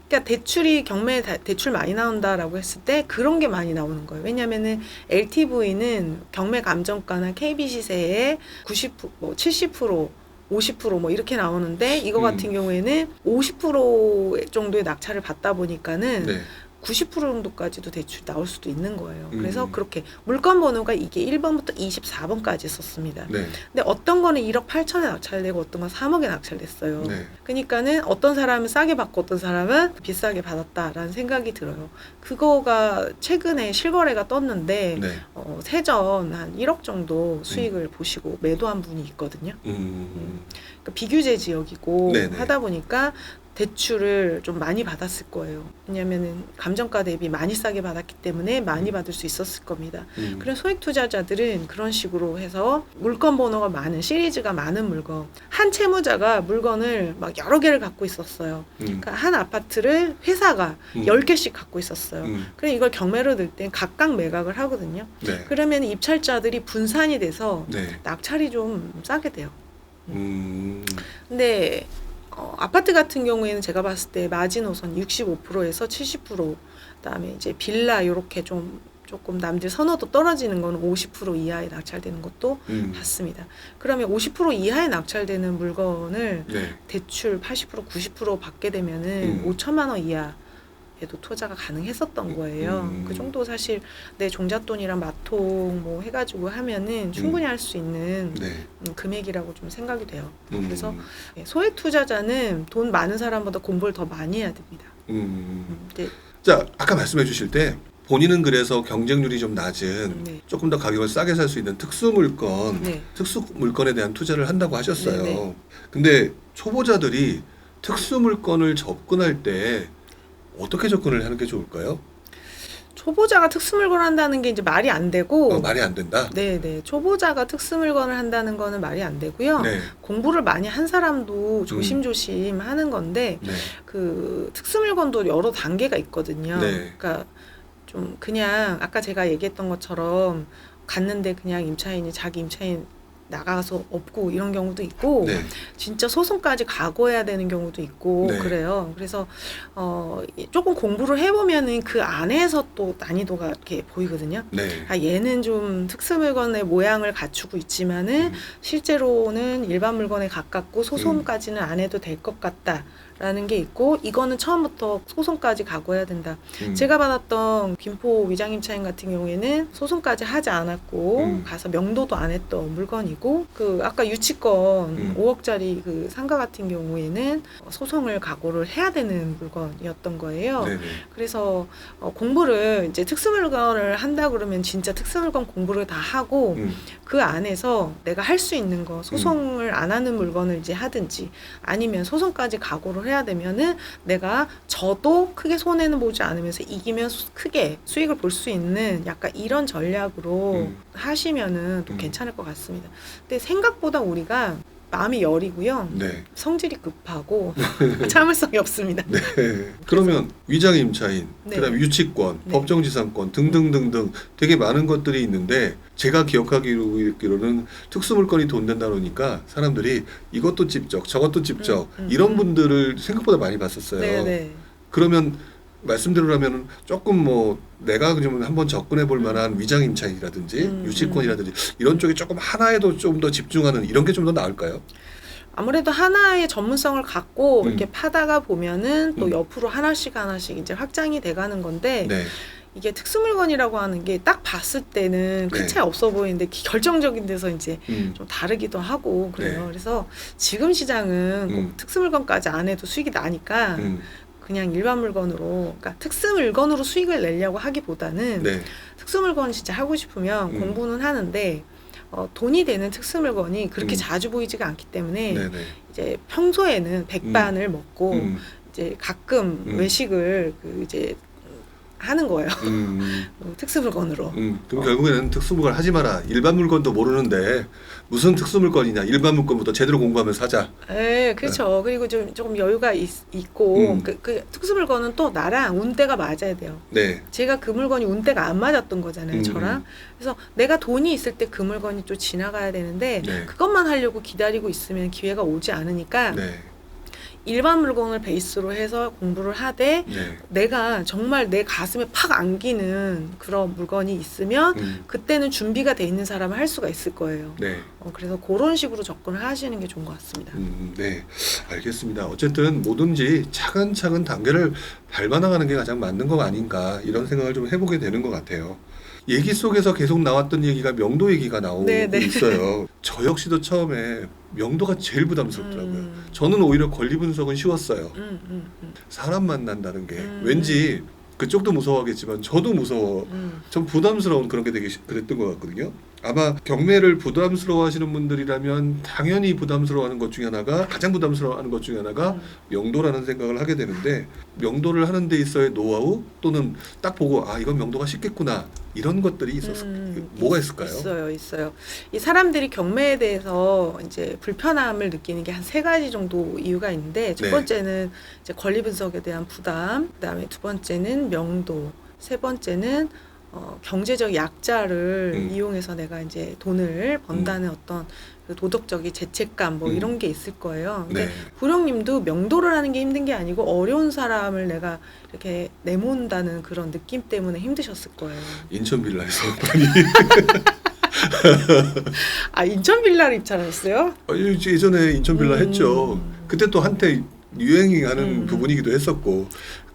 그러니까 대출이 경매에 대출 많이 나온다라고 했을 때 그런 게 많이 나오는 거예요. 왜냐면은 LTV는 경매 감정가나 KB 시세의 90%, 뭐 70%, 50% 뭐 이렇게 나오는데 이거 같은 경우에는 50% 정도의 낙찰을 받다 보니까는 네. 90% 정도까지도 대출이 나올 수도 있는 거예요. 그래서 그렇게 물건 번호가 이게 1번부터 24번까지 썼습니다. 네. 근데 어떤 거는 1억 8천에 낙찰되고 어떤 건 3억에 낙찰됐어요. 네. 그러니까는 어떤 사람은 싸게 받고 어떤 사람은 비싸게 받았다라는 생각이 들어요. 그거가 최근에 실거래가 떴는데 네. 세전 한 1억 정도 수익을 보시고 매도한 분이 있거든요. 그러니까 비규제 지역이고 네네. 하다 보니까 대출을 좀 많이 받았을 거예요. 왜냐면은 감정가 대비 많이 싸게 받았기 때문에 많이 받을 수 있었을 겁니다. 그런 소액 투자자들은 그런 식으로 해서 물건 번호가 많은 시리즈가 많은 물건, 한 채무자가 물건을 막 여러 개를 갖고 있었어요. 그러니까 한 아파트를 회사가 10개씩 갖고 있었어요. 그래 이걸 경매로 들 땐 각각 매각을 하거든요. 네. 그러면 입찰자들이 분산이 돼서 네. 낙찰이 좀 싸게 돼요. 음. 근데 아파트 같은 경우에는 제가 봤을 때 마지노선 65%에서 70%, 그다음에 이제 빌라 이렇게 조금 남들 선호도 떨어지는 거는 50% 이하에 낙찰되는 것도 봤습니다. 그러면 50% 이하에 낙찰되는 물건을 네. 대출 80% 90% 받게 되면은 5천만 원 이하에도 투자가 가능했었던 거예요. 그 정도 사실 내 종잣돈이랑 마통 뭐 해가지고 하면은 충분히 할 수 있는 네. 금액이라고 좀 생각이 돼요. 그래서 소액 투자자는 돈 많은 사람보다 공부를 더 많이 해야 됩니다. 네. 자, 아까 말씀해 주실 때 본인은 그래서 경쟁률이 좀 낮은 네. 조금 더 가격을 싸게 살 수 있는 특수 물건, 네. 특수 물건에 대한 투자를 한다고 하셨어요. 네, 네. 근데 초보자들이 특수 물건을 접근할 때 어떻게 접근을 하는 게 좋을까요? 초보자가 특수물건을 한다는 게 이제 말이 안 되고 말이 안 된다. 네네 초보자가 특수물건을 한다는 거는 말이 안 되고요. 네. 공부를 많이 한 사람도 조심조심 하는 건데 네. 그 특수물건도 여러 단계가 있거든요. 네. 그러니까 좀 그냥 아까 제가 얘기했던 것처럼 갔는데 그냥 임차인이 자기 임차인 나가서 없고 이런 경우도 있고 네. 진짜 소송까지 각오해야 되는 경우도 있고 네. 그래요. 그래서 조금 공부를 해보면은 그 안에서 또 난이도가 이렇게 보이거든요. 네. 아, 얘는 좀 특수 물건의 모양을 갖추고 있지만은 실제로는 일반 물건에 가깝고 소송까지는 안 해도 될 것 같다. 라는 게 있고 이거는 처음부터 소송까지 각오해야 된다. 제가 받았던 김포 위장임차인 같은 경우에는 소송까지 하지 않았고 가서 명도도 안 했던 물건이고 그 아까 유치권 5억짜리 그 상가 같은 경우에는 소송을 각오를 해야 되는 물건이었던 거예요. 네네. 그래서 공부를 이제 특수물건을 한다 그러면 진짜 특수물건 공부를 다 하고 그 안에서 내가 할 수 있는 거 소송을 안 하는 물건을 이제 하든지 아니면 소송까지 각오를 해야 되면은 내가 저도 크게 손해는 보지 않으면서 이기면 크게 수익을 볼 수 있는 약간 이런 전략으로 하시면은 또 괜찮을 것 같습니다. 근데 생각보다 우리가 마음이 여리고요. 네. 성질이 급하고 참을성이 없습니다. 네. 그러면 위장임차인, 네. 그다음에 유치권, 네. 법정지상권 등등등등 되게 많은 것들이 있는데 제가 기억하기로는 특수물건이 돈 된다 그러니까 사람들이 이것도 찝적, 저것도 찝적 이런 분들을 생각보다 많이 봤었어요. 네네. 그러면 말씀대로라면 조금 뭐 내가 좀 한번 접근해 볼 만한 위장임차인이라든지 유치권이라든지 이런 쪽에 조금 하나에도 좀 더 집중하는 이런 게 좀 더 나을까요? 아무래도 하나의 전문성을 갖고 이렇게 파다가 보면은 또 옆으로 하나씩 이제 확장이 돼가는 건데 네. 이게 특수물건이라고 하는 게 딱 봤을 때는 큰 네. 차이 없어 보이는데 결정적인 데서 이제 좀 다르기도 하고 그래요. 네. 그래서 지금 시장은 꼭 특수물건까지 안 해도 수익이 나니까 그냥 일반 물건으로, 그러니까 특수물건으로 수익을 내려고 하기보다는 네. 특수물건 진짜 하고 싶으면 공부는 하는데 돈이 되는 특수물건이 그렇게 자주 보이지가 않기 때문에 네네. 이제 평소에는 백반을 먹고 이제 가끔 외식을 이제 하는 거예요. 특수물건으로. 그럼 결국에는 특수물건 하지 마라. 일반 물건도 모르는데 무슨 특수물건이냐. 일반 물건부터 제대로 공부하면 사자. 네, 그렇죠. 그리고 조금 여유가 있고 그 특수물건은 또 나랑 운대가 맞아야 돼요. 네. 제가 그 물건이 운대가 안 맞았던 거잖아요, 저랑. 그래서 내가 돈이 있을 때 그 물건이 또 지나가야 되는데 네. 그것만 하려고 기다리고 있으면 기회가 오지 않으니까 네. 일반 물건을 베이스로 해서 공부를 하되 네. 내가 정말 내 가슴에 팍 안기는 그런 물건이 있으면 그때는 준비가 돼 있는 사람은 할 수가 있을 거예요. 네. 그래서 그런 식으로 접근을 하시는 게 좋은 것 같습니다. 네, 알겠습니다. 어쨌든 뭐든지 차근차근 단계를 밟아나가는 게 가장 맞는 거 아닌가 이런 생각을 좀 해보게 되는 것 같아요. 얘기 속에서 계속 나왔던 얘기가 명도 얘기가 나오고 네네. 있어요. 저 역시도 처음에 명도가 제일 부담스럽더라고요. 저는 오히려 권리 분석은 쉬웠어요. 사람 만난다는 게 왠지 그쪽도 무서워하겠지만 저도 무서워. 좀 부담스러운 그런 게 되게 그랬던 것 같거든요. 아마 경매를 부담스러워하시는 분들이라면 당연히 부담스러워하는 것 중에 하나가 가장 부담스러워하는 것 중에 하나가 명도라는 생각을 하게 되는데 명도를 하는 데 있어의 노하우 또는 딱 보고 아 이건 명도가 쉽겠구나 이런 것들이 뭐가 있을까요? 있어요. 이 사람들이 경매에 대해서 이제 불편함을 느끼는 게 한 3가지 정도 이유가 있는데 첫 네. 번째는 이제 권리 분석에 대한 부담, 그다음에 두 번째는 명도, 세 번째는 경제적 약자를 이용해서 내가 이제 돈을 번다는 어떤 그 도덕적인 죄책감 뭐 이런 게 있을 거예요. 근데 네. 구령님도 명도를 하는 게 힘든 게 아니고 어려운 사람을 내가 이렇게 내몬다는 그런 느낌 때문에 힘드셨을 거예요. 인천 빌라에서 많이 아, 인천 빌라를 입찰하셨어요? 예전에 인천 빌라 했죠. 그때 또 한때 유행이 하는 부분이기도 했었고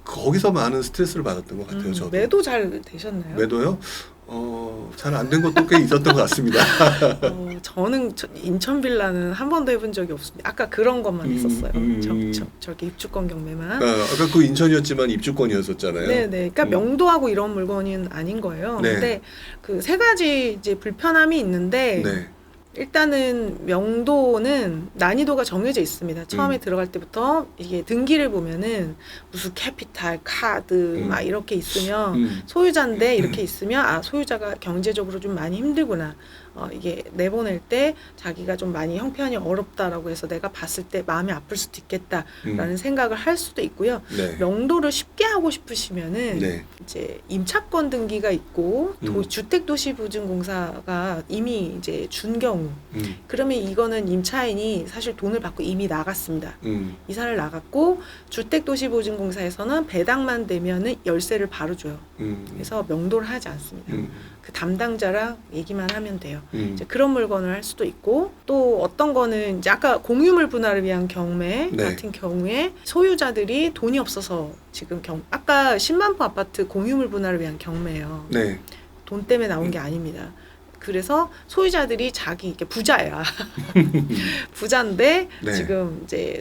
거기서 많은 스트레스를 받았던 것 같아요. 저도. 매도 잘 되셨나요? 매도요? 잘 안 된 것도 꽤 있었던 것 같습니다. 저는 인천 빌라는 한 번도 해본 적이 없습니다. 아까 그런 것만 했었어요. 저렇게 입주권 경매만. 아까 그 인천이었지만 입주권이었었잖아요. 네네. 그러니까 명도하고 이런 물건은 아닌 거예요. 네. 근데 그 3가지 이제 불편함이 있는데 네. 일단은 명도는 난이도가 정해져 있습니다. 처음에 들어갈 때부터 이게 등기를 보면은 무슨 캐피탈, 카드 막 이렇게 있으면 소유자인데 이렇게 있으면 아 소유자가 경제적으로 좀 많이 힘들구나. 이게 내보낼 때 자기가 좀 많이 형편이 어렵다라고 해서 내가 봤을 때 마음이 아플 수도 있겠다라는 생각을 할 수도 있고요. 네. 명도를 쉽게 하고 싶으시면은 네. 이제 임차권 등기가 있고 주택도시보증공사가 이미 이제 준 경우 그러면 이거는 임차인이 사실 돈을 받고 이미 나갔습니다. 이사를 나갔고 주택도시보증공사에서는 배당만 되면은 열세를 바로 줘요. 그래서 명도를 하지 않습니다. 그 담당자랑 얘기만 하면 돼요. 이제 그런 물건을 할 수도 있고 또 어떤 거는 이제 아까 공유물 분할을 위한 경매 네. 같은 경우에 소유자들이 돈이 없어서 지금 아까 10만 포 아파트 공유물 분할을 위한 경매예요. 네. 돈 때문에 나온 게 아닙니다. 그래서 소유자들이 자기 이게 부자야. 부자인데 네. 지금 이제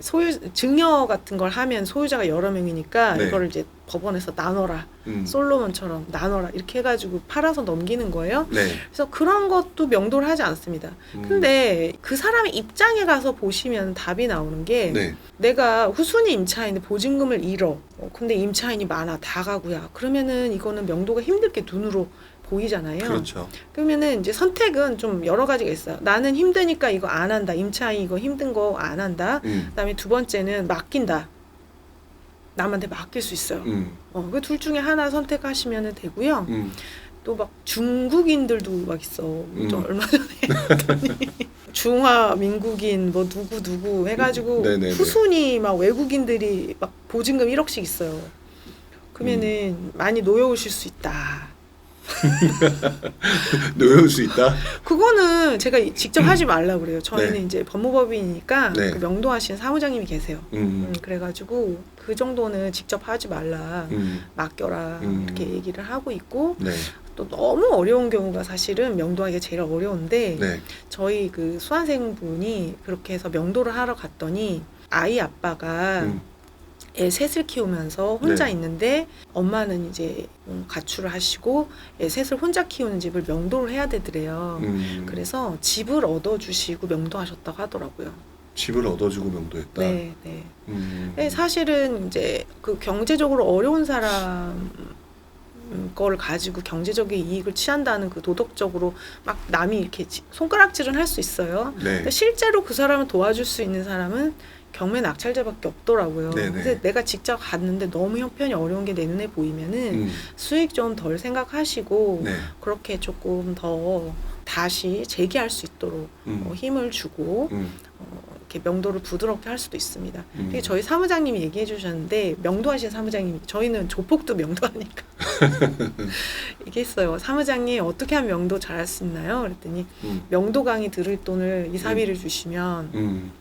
증여 같은 걸 하면 소유자가 여러 명이니까 네. 이거를 이제 법원에서 나눠라. 솔로몬처럼 나눠라. 이렇게 해가지고 팔아서 넘기는 거예요. 네. 그래서 그런 것도 명도를 하지 않습니다. 근데 그 사람의 입장에 가서 보시면 답이 나오는 게 네. 내가 후순위 임차인인데 보증금을 잃어. 근데 임차인이 많아. 다가구야. 그러면은 이거는 명도가 힘들게 눈으로 보이잖아요. 그렇죠. 그러면은 이제 선택은 좀 여러 가지가 있어요. 나는 힘드니까 이거 안 한다. 임차인 이거 힘든 거 안 한다. 그다음에 두 번째는 맡긴다. 남한테 맡길 수 있어요. 그 둘 중에 하나 선택하시면 되고요. 또 막 중국인들도 막 있어. 좀 얼마 전에 했더니 중화 민국인 뭐 누구 해가지고 네네네. 후순위 막 외국인들이 막 보증금 1억씩 있어요. 그러면은 많이 놓여오실 수 있다. 놓여올 수 있다. 그거는 제가 직접 하지 말라고 그래요. 저희는 네. 이제 법무법인이니까 네. 그 명도하시는 사무장님이 계세요. 그래가지고 그 정도는 직접 하지 말라. 맡겨라. 이렇게 얘기를 하고 있고 네. 또 너무 어려운 경우가 사실은 명도하기가 제일 어려운데 네. 저희 그 수강생분이 그렇게 해서 명도를 하러 갔더니 아이 아빠가 애 셋을 키우면서 혼자 네. 있는데 엄마는 이제 가출을 하시고 애 셋을 혼자 키우는 집을 명도를 해야 되더래요. 그래서 집을 얻어주시고 명도하셨다고 하더라고요. 집을 얻어주고 명도했다. 네, 네. 사실은 이제 그 경제적으로 어려운 사람 거를 가지고 경제적인 이익을 취한다는 그 도덕적으로 막 남이 이렇게 손가락질은 할 수 있어요. 네. 근데 실제로 그 사람을 도와줄 수 있는 사람은 경매 낙찰자밖에 없더라고요. 네네. 근데 내가 직접 갔는데 너무 형편이 어려운 게 내 눈에 보이면은 수익 좀 덜 생각하시고 네. 그렇게 조금 더 다시 재기할 수 있도록 힘을 주고 이렇게 명도를 부드럽게 할 수도 있습니다. 이게 저희 사무장님이 얘기해 주셨는데 명도하신 사무장님이 저희는 조폭도 명도하니까 얘기했어요. 사무장님 어떻게 하면 명도 잘할 수 있나요? 그랬더니 명도 강의 들을 돈을 이사비를 주시면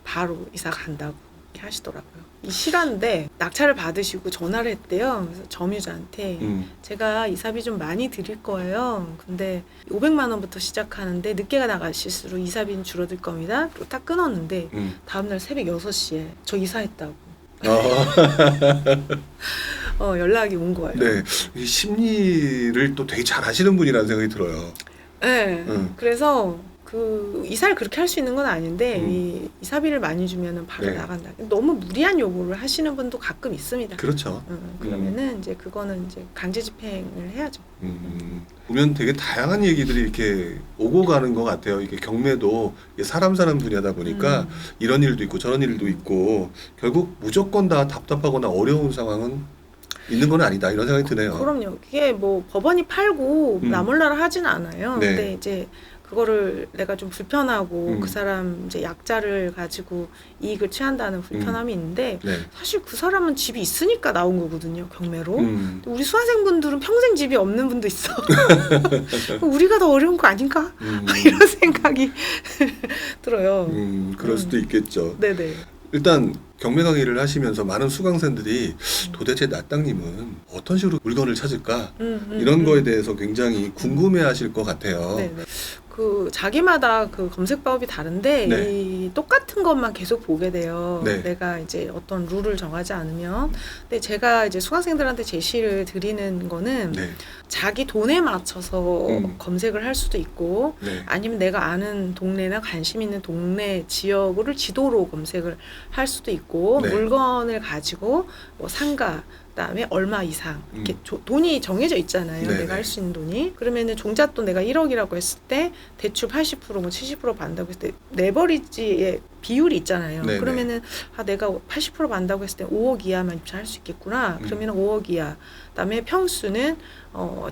바로 이사 간다고 이렇게 하시더라고요. 이 실화인데 낙찰을 받으시고 전화를 했대요. 그래서 점유자한테 제가 이사비 좀 많이 드릴 거예요. 근데 500만 원부터 시작하는데 늦게가 나가실수록 이사비는 줄어들 겁니다. 그리고 딱 끊었는데 다음날 새벽 6시에 저 이사했다고 연락이 온 거예요. 네, 이 심리를 또 되게 잘 아시는 분이라는 생각이 들어요. 네. 그래서 그 이사를 그렇게 할 수 있는 건 아닌데 이 이사비를 많이 주면은 바로 네. 나간다. 너무 무리한 요구를 하시는 분도 가끔 있습니다. 그렇죠. 그러면은 이제 그거는 이제 강제 집행을 해야죠. 보면 되게 다양한 얘기들이 이렇게 오고 가는 것 같아요. 이게 경매도 이게 사람 사는 분야다 보니까 이런 일도 있고 저런 일도 있고 결국 무조건 다 답답하거나 어려운 상황은 있는 건 아니다 이런 생각이 드네요. 그럼요. 그게 뭐 법원이 팔고 나몰라라 하진 않아요. 네. 근데 이제 그거를 내가 좀 불편하고 그 사람 이제 약자를 가지고 이익을 취한다는 불편함이 있는데 네. 사실 그 사람은 집이 있으니까 나온 거거든요, 경매로. 우리 수강생분들은 평생 집이 없는 분도 있어. 우리가 더 어려운 거 아닌가? 이런 생각이 들어요. 그럴 수도 있겠죠. 네네. 일단 경매 강의를 하시면서 많은 수강생들이 도대체 나땅님은 어떤 식으로 물건을 찾을까 이런 거에 대해서 굉장히 궁금해하실 것 같아요. 네네. 그 자기마다 그 검색법이 다른데 네. 이 똑같은 것만 계속 보게 돼요. 네. 내가 이제 어떤 룰을 정하지 않으면. 근데 제가 이제 수강생들한테 제시를 드리는 거는 네. 자기 돈에 맞춰서 검색을 할 수도 있고 네. 아니면 내가 아는 동네나 관심 있는 동네 지역을 지도로 검색을 할 수도 있고 네. 물건을 가지고 뭐 상가 그다음에 얼마 이상 이렇게 돈이 정해져 있잖아요. 네네. 내가 할 수 있는 돈이. 그러면은 종잣돈 내가 1억이라고 했을 때 대출 80%뭐 70% 받는다고 했을 때 레버리지의 비율이 있잖아요. 네네. 그러면은 내가 80% 받는다고 했을 때 5억 이하만 입찰할 수 있겠구나. 그러면 5억 이하. 그다음에 평수는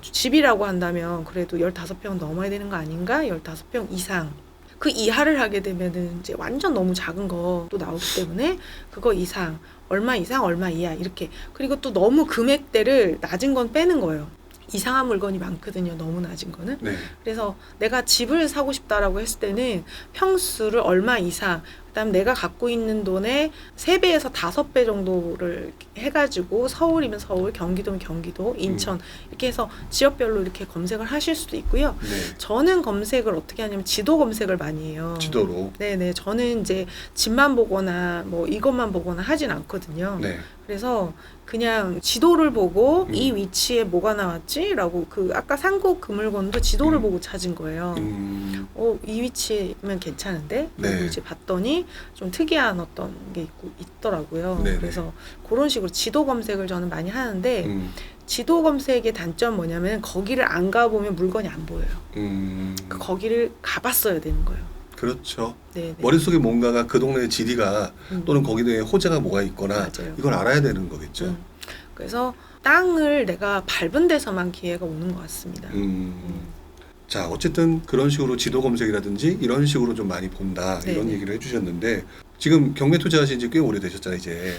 집이라고 한다면 그래도 15평 넘어야 되는 거 아닌가? 15평 이상. 그 이하를 하게 되면은 이제 완전 너무 작은 것도 나오기 때문에 그거 이상, 얼마 이상, 얼마 이하 이렇게. 그리고 또 너무 금액대를 낮은 건 빼는 거예요. 이상한 물건이 많거든요. 너무 낮은 거는. 네. 그래서 내가 집을 사고 싶다라고 했을 때는 평수를 얼마 이상, 그다음 내가 갖고 있는 돈의 3배에서 5배 정도를 해가지고 서울이면 서울, 경기도면 경기도, 인천 이렇게 해서 지역별로 이렇게 검색을 하실 수도 있고요. 네. 저는 검색을 어떻게 하냐면 지도 검색을 많이 해요. 지도로. 네네. 저는 이제 집만 보거나 뭐 이것만 보거나 하진 않거든요. 네. 그래서 그냥 지도를 보고 이 위치에 뭐가 나왔지라고 그 아까 산곡 그 물건도 지도를 보고 찾은 거예요. 이 위치면 괜찮은데 네. 이제 봤더니 좀 특이한 어떤 게 있더라고요. 네네. 그래서 그런 식으로 지도 검색을 저는 많이 하는데 지도 검색의 단점 뭐냐면 거기를 안 가보면 물건이 안 보여요. 거기를 가봤어야 되는 거예요. 그렇죠. 네네. 머릿속에 뭔가가 그 동네의 지리가 또는 거기에 호재가 뭐가 있거나 맞아요. 이걸 알아야 되는 거겠죠. 그래서 땅을 내가 밟은 데서만 기회가 오는 것 같습니다. 자, 어쨌든 그런 식으로 지도 검색이라든지 이런 식으로 좀 많이 본다 이런 네네. 얘기를 해주셨는데 지금 경매 투자하신 지 꽤 오래되셨잖아요 이제.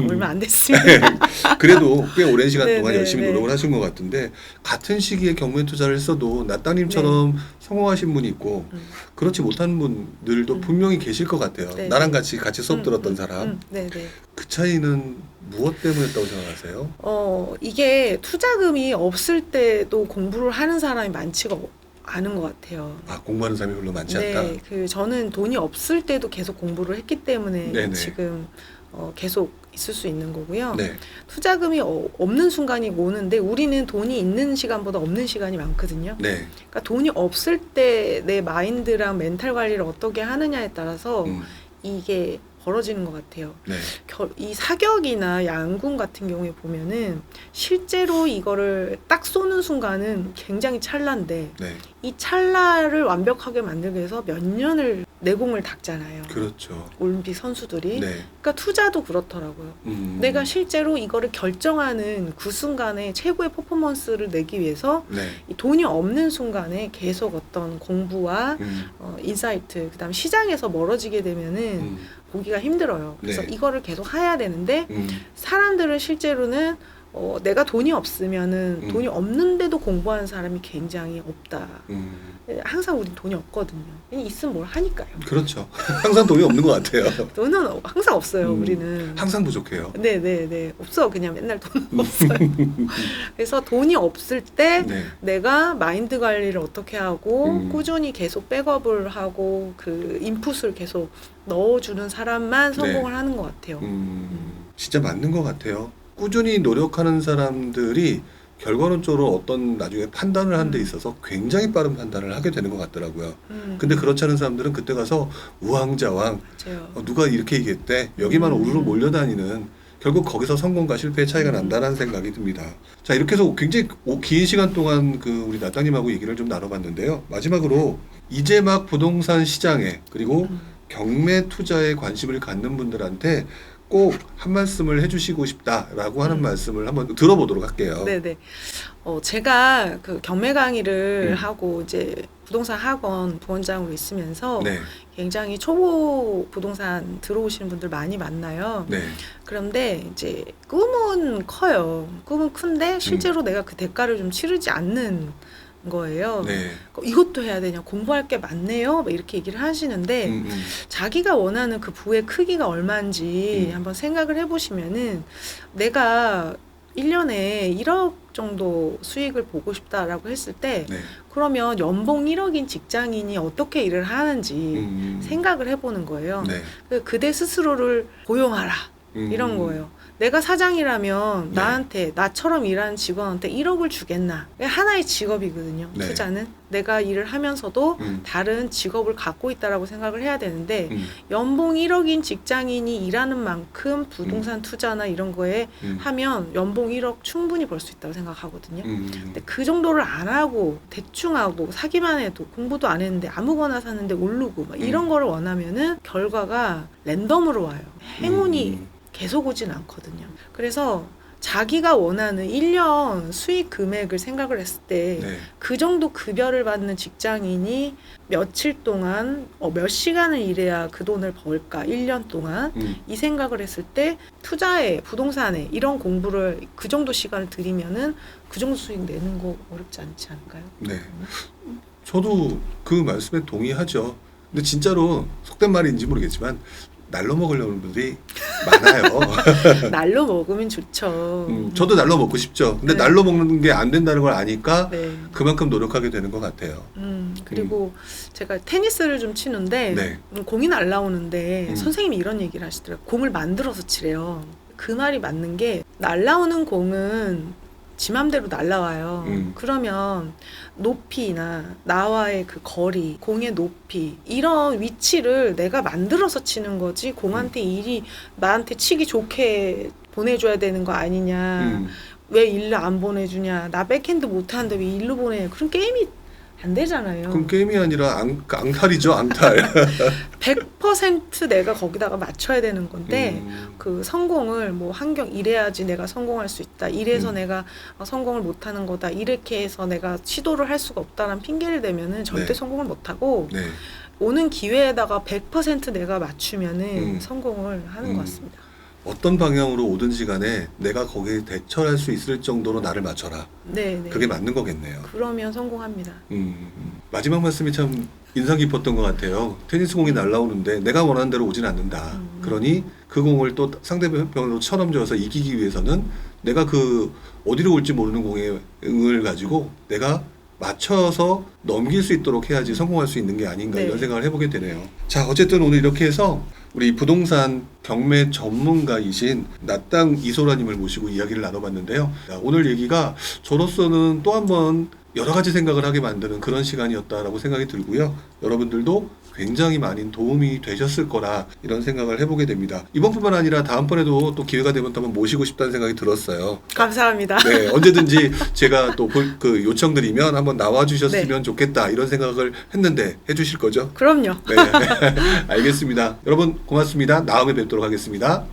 얼마 안 됐습니다. 그래도 꽤 오랜 시간 동안 네네, 열심히 네. 노력을 하신 것 같은데 같은 시기에 경매 투자를 했어도 나땅님처럼 성공하신 분이 있고 그렇지 못한 분들도 분명히 계실 것 같아요. 네. 나랑 같이 수업 들었던 사람. 네네. 그 차이는 무엇 때문이었다고 생각하세요? 이게 투자금이 없을 때도 공부를 하는 사람이 많지가 않은 것 같아요. 아, 공부하는 사람이 별로 많지 않다. 네, 저는 돈이 없을 때도 계속 공부를 했기 때문에 네네. 지금 계속 있을 수 있는 거고요. 네. 투자금이 없는 순간이 오는데 우리는 돈이 있는 시간보다 없는 시간이 많거든요. 네. 그러니까 돈이 없을 때 내 마인드랑 멘탈 관리를 어떻게 하느냐에 따라서 이게 벌어지는 것 같아요. 네. 이 사격이나 양궁 같은 경우에 보면은 실제로 이거를 딱 쏘는 순간은 굉장히 찰나인데 네. 이 찰나를 완벽하게 만들기 위해서 몇 년을 내 공을 닦잖아요. 그렇죠. 올림픽 선수들이. 네. 그러니까 투자도 그렇더라고요. 내가 실제로 이거를 결정하는 그 순간에 최고의 퍼포먼스를 내기 위해서 네. 이 돈이 없는 순간에 계속 어떤 공부와 인사이트, 그다음 시장에서 멀어지게 되면은 보기가 힘들어요. 그래서 네. 이거를 계속 해야 되는데 사람들은 실제로는 내가 돈이 없으면은 돈이 없는데도 공부하는 사람이 굉장히 없다. 항상 우린 돈이 없거든요. 그냥 있으면 뭘 하니까요. 그렇죠. 항상 돈이 없는 것 같아요. 돈은 항상 없어요. 우리는. 항상 부족해요. 네네네. 없어. 그냥 맨날 돈 없어요. 그래서 돈이 없을 때 네. 내가 마인드 관리를 어떻게 하고 꾸준히 계속 백업을 하고 그 인풋을 계속 넣어주는 사람만 성공을 하는 것 같아요. 진짜 맞는 것 같아요. 꾸준히 노력하는 사람들이 결과론적으로 어떤 나중에 판단을 하는 데 있어서 굉장히 빠른 판단을 하게 되는 것 같더라고요. 근데 그렇지 않은 사람들은 그때 가서 우왕좌왕 맞아요. 누가 이렇게 얘기했대 여기만 우르르 몰려다니는 결국 거기서 성공과 실패의 차이가 난다는 생각이 듭니다. 자, 이렇게 해서 굉장히 긴 시간 동안 우리 나땅님하고 얘기를 좀 나눠봤는데요. 마지막으로 이제 막 부동산 시장에 그리고 경매 투자에 관심을 갖는 분들한테 꼭 한 말씀을 해주시고 싶다라고 하는 말씀을 한번 들어보도록 할게요. 네네. 제가 그 경매 강의를 하고 이제 부동산 학원 부원장으로 있으면서 네. 굉장히 초보 부동산 들어오시는 분들 많이 만나요. 네. 그런데 이제 꿈은 커요. 꿈은 큰데 실제로 내가 그 대가를 좀 치르지 않는 거예요. 네. 이것도 해야 되냐, 공부할 게 많네요, 막 이렇게 얘기를 하시는데 자기가 원하는 그 부의 크기가 얼마인지 한번 생각을 해보시면은 내가 1년에 1억 정도 수익을 보고 싶다라고 했을 때 네. 그러면 연봉 1억인 직장인이 어떻게 일을 하는지 생각을 해보는 거예요. 네. 그대 스스로를 고용하라 이런 거예요. 내가 사장이라면 나한테 나처럼 일하는 직원한테 1억을 주겠나. 하나의 직업이거든요. 네. 투자는. 내가 일을 하면서도 다른 직업을 갖고 있다라고 생각을 해야 되는데 연봉 1억인 직장인이 일하는 만큼 부동산 투자나 이런 거에 하면 연봉 1억 충분히 벌 수 있다고 생각하거든요. 근데 그 정도를 안 하고 대충 하고 사기만 해도 공부도 안 했는데 아무거나 샀는데 오르고 막 이런 거를 원하면은 결과가 랜덤으로 와요. 행운이 계속 오진 않거든요. 그래서 자기가 원하는 1년 수익 금액을 생각을 했을 때 그 정도 급여를 받는 직장인이 며칠 동안 몇 시간을 일해야 그 돈을 벌까 1년 동안 이 생각을 했을 때 투자에 부동산에 이런 공부를 그 정도 시간을 들이면은 그 정도 수익 내는 거 어렵지 않지 않을까요? 네. 저도 그 말씀에 동의하죠. 근데 진짜로 속된 말인지 모르겠지만 날로 먹으려는 분들이 많아요. 날로 먹으면 좋죠. 저도 날로 먹고 싶죠. 근데 네. 날로 먹는 게 안 된다는 걸 아니까 네. 그만큼 노력하게 되는 것 같아요. 그리고 제가 테니스를 좀 치는데 네. 공이 날라오는데 선생님이 이런 얘기를 하시더라고요. 공을 만들어서 치래요. 그 말이 맞는 게 날라오는 공은 지 맘대로 날라와요. 그러면 높이나 나와의 그 거리, 공의 높이 이런 위치를 내가 만들어서 치는 거지 공한테 일이 나한테 치기 좋게 보내줘야 되는 거 아니냐. 왜 일로 안 보내주냐. 나 백핸드 못하는데 왜 일로 보내. 그런 게임이 안 되잖아요. 그럼 게임이 아니라 앙탈이죠, 앙탈. 100% 내가 거기다가 맞춰야 되는 건데 그 성공을 뭐 환경 이래야지 내가 성공할 수 있다. 이래서 내가 성공을 못하는 거다. 이렇게 해서 내가 시도를 할 수가 없다라는 핑계를 대면은 절대 네. 성공을 못하고 네. 오는 기회에다가 100% 내가 맞추면은 성공을 하는 것 같습니다. 어떤 방향으로 오든지 간에 내가 거기에 대처할 수 있을 정도로 나를 맞춰라. 네. 그게 맞는 거겠네요. 그러면 성공합니다. 마지막 말씀이 참 인상 깊었던 것 같아요. 테니스 공이 날라오는데 내가 원하는 대로 오진 않는다. 그러니 그 공을 또 상대편으로 쳐넘겨서 이기기 위해서는 내가 그 어디로 올지 모르는 공을 가지고 내가 맞춰서 넘길 수 있도록 해야지 성공할 수 있는 게 아닌가 네. 이런 생각을 해보게 되네요. 자, 어쨌든 오늘 이렇게 해서 우리 부동산 경매 전문가이신 나땅 이소라님을 모시고 이야기를 나눠봤는데요. 자, 오늘 얘기가 저로서는 또 한 번 여러 가지 생각을 하게 만드는 그런 시간이었다라고 생각이 들고요. 여러분들도 굉장히 많은 도움이 되셨을 거라 이런 생각을 해보게 됩니다. 이번뿐만 아니라 다음번에도 또 기회가 되면 또 한번 모시고 싶다는 생각이 들었어요. 감사합니다. 네, 언제든지 제가 또 그 요청드리면 한번 나와주셨으면 좋겠다 이런 생각을 했는데 해주실 거죠? 그럼요. 네, 알겠습니다. 여러분 고맙습니다. 다음에 뵙도록 하겠습니다.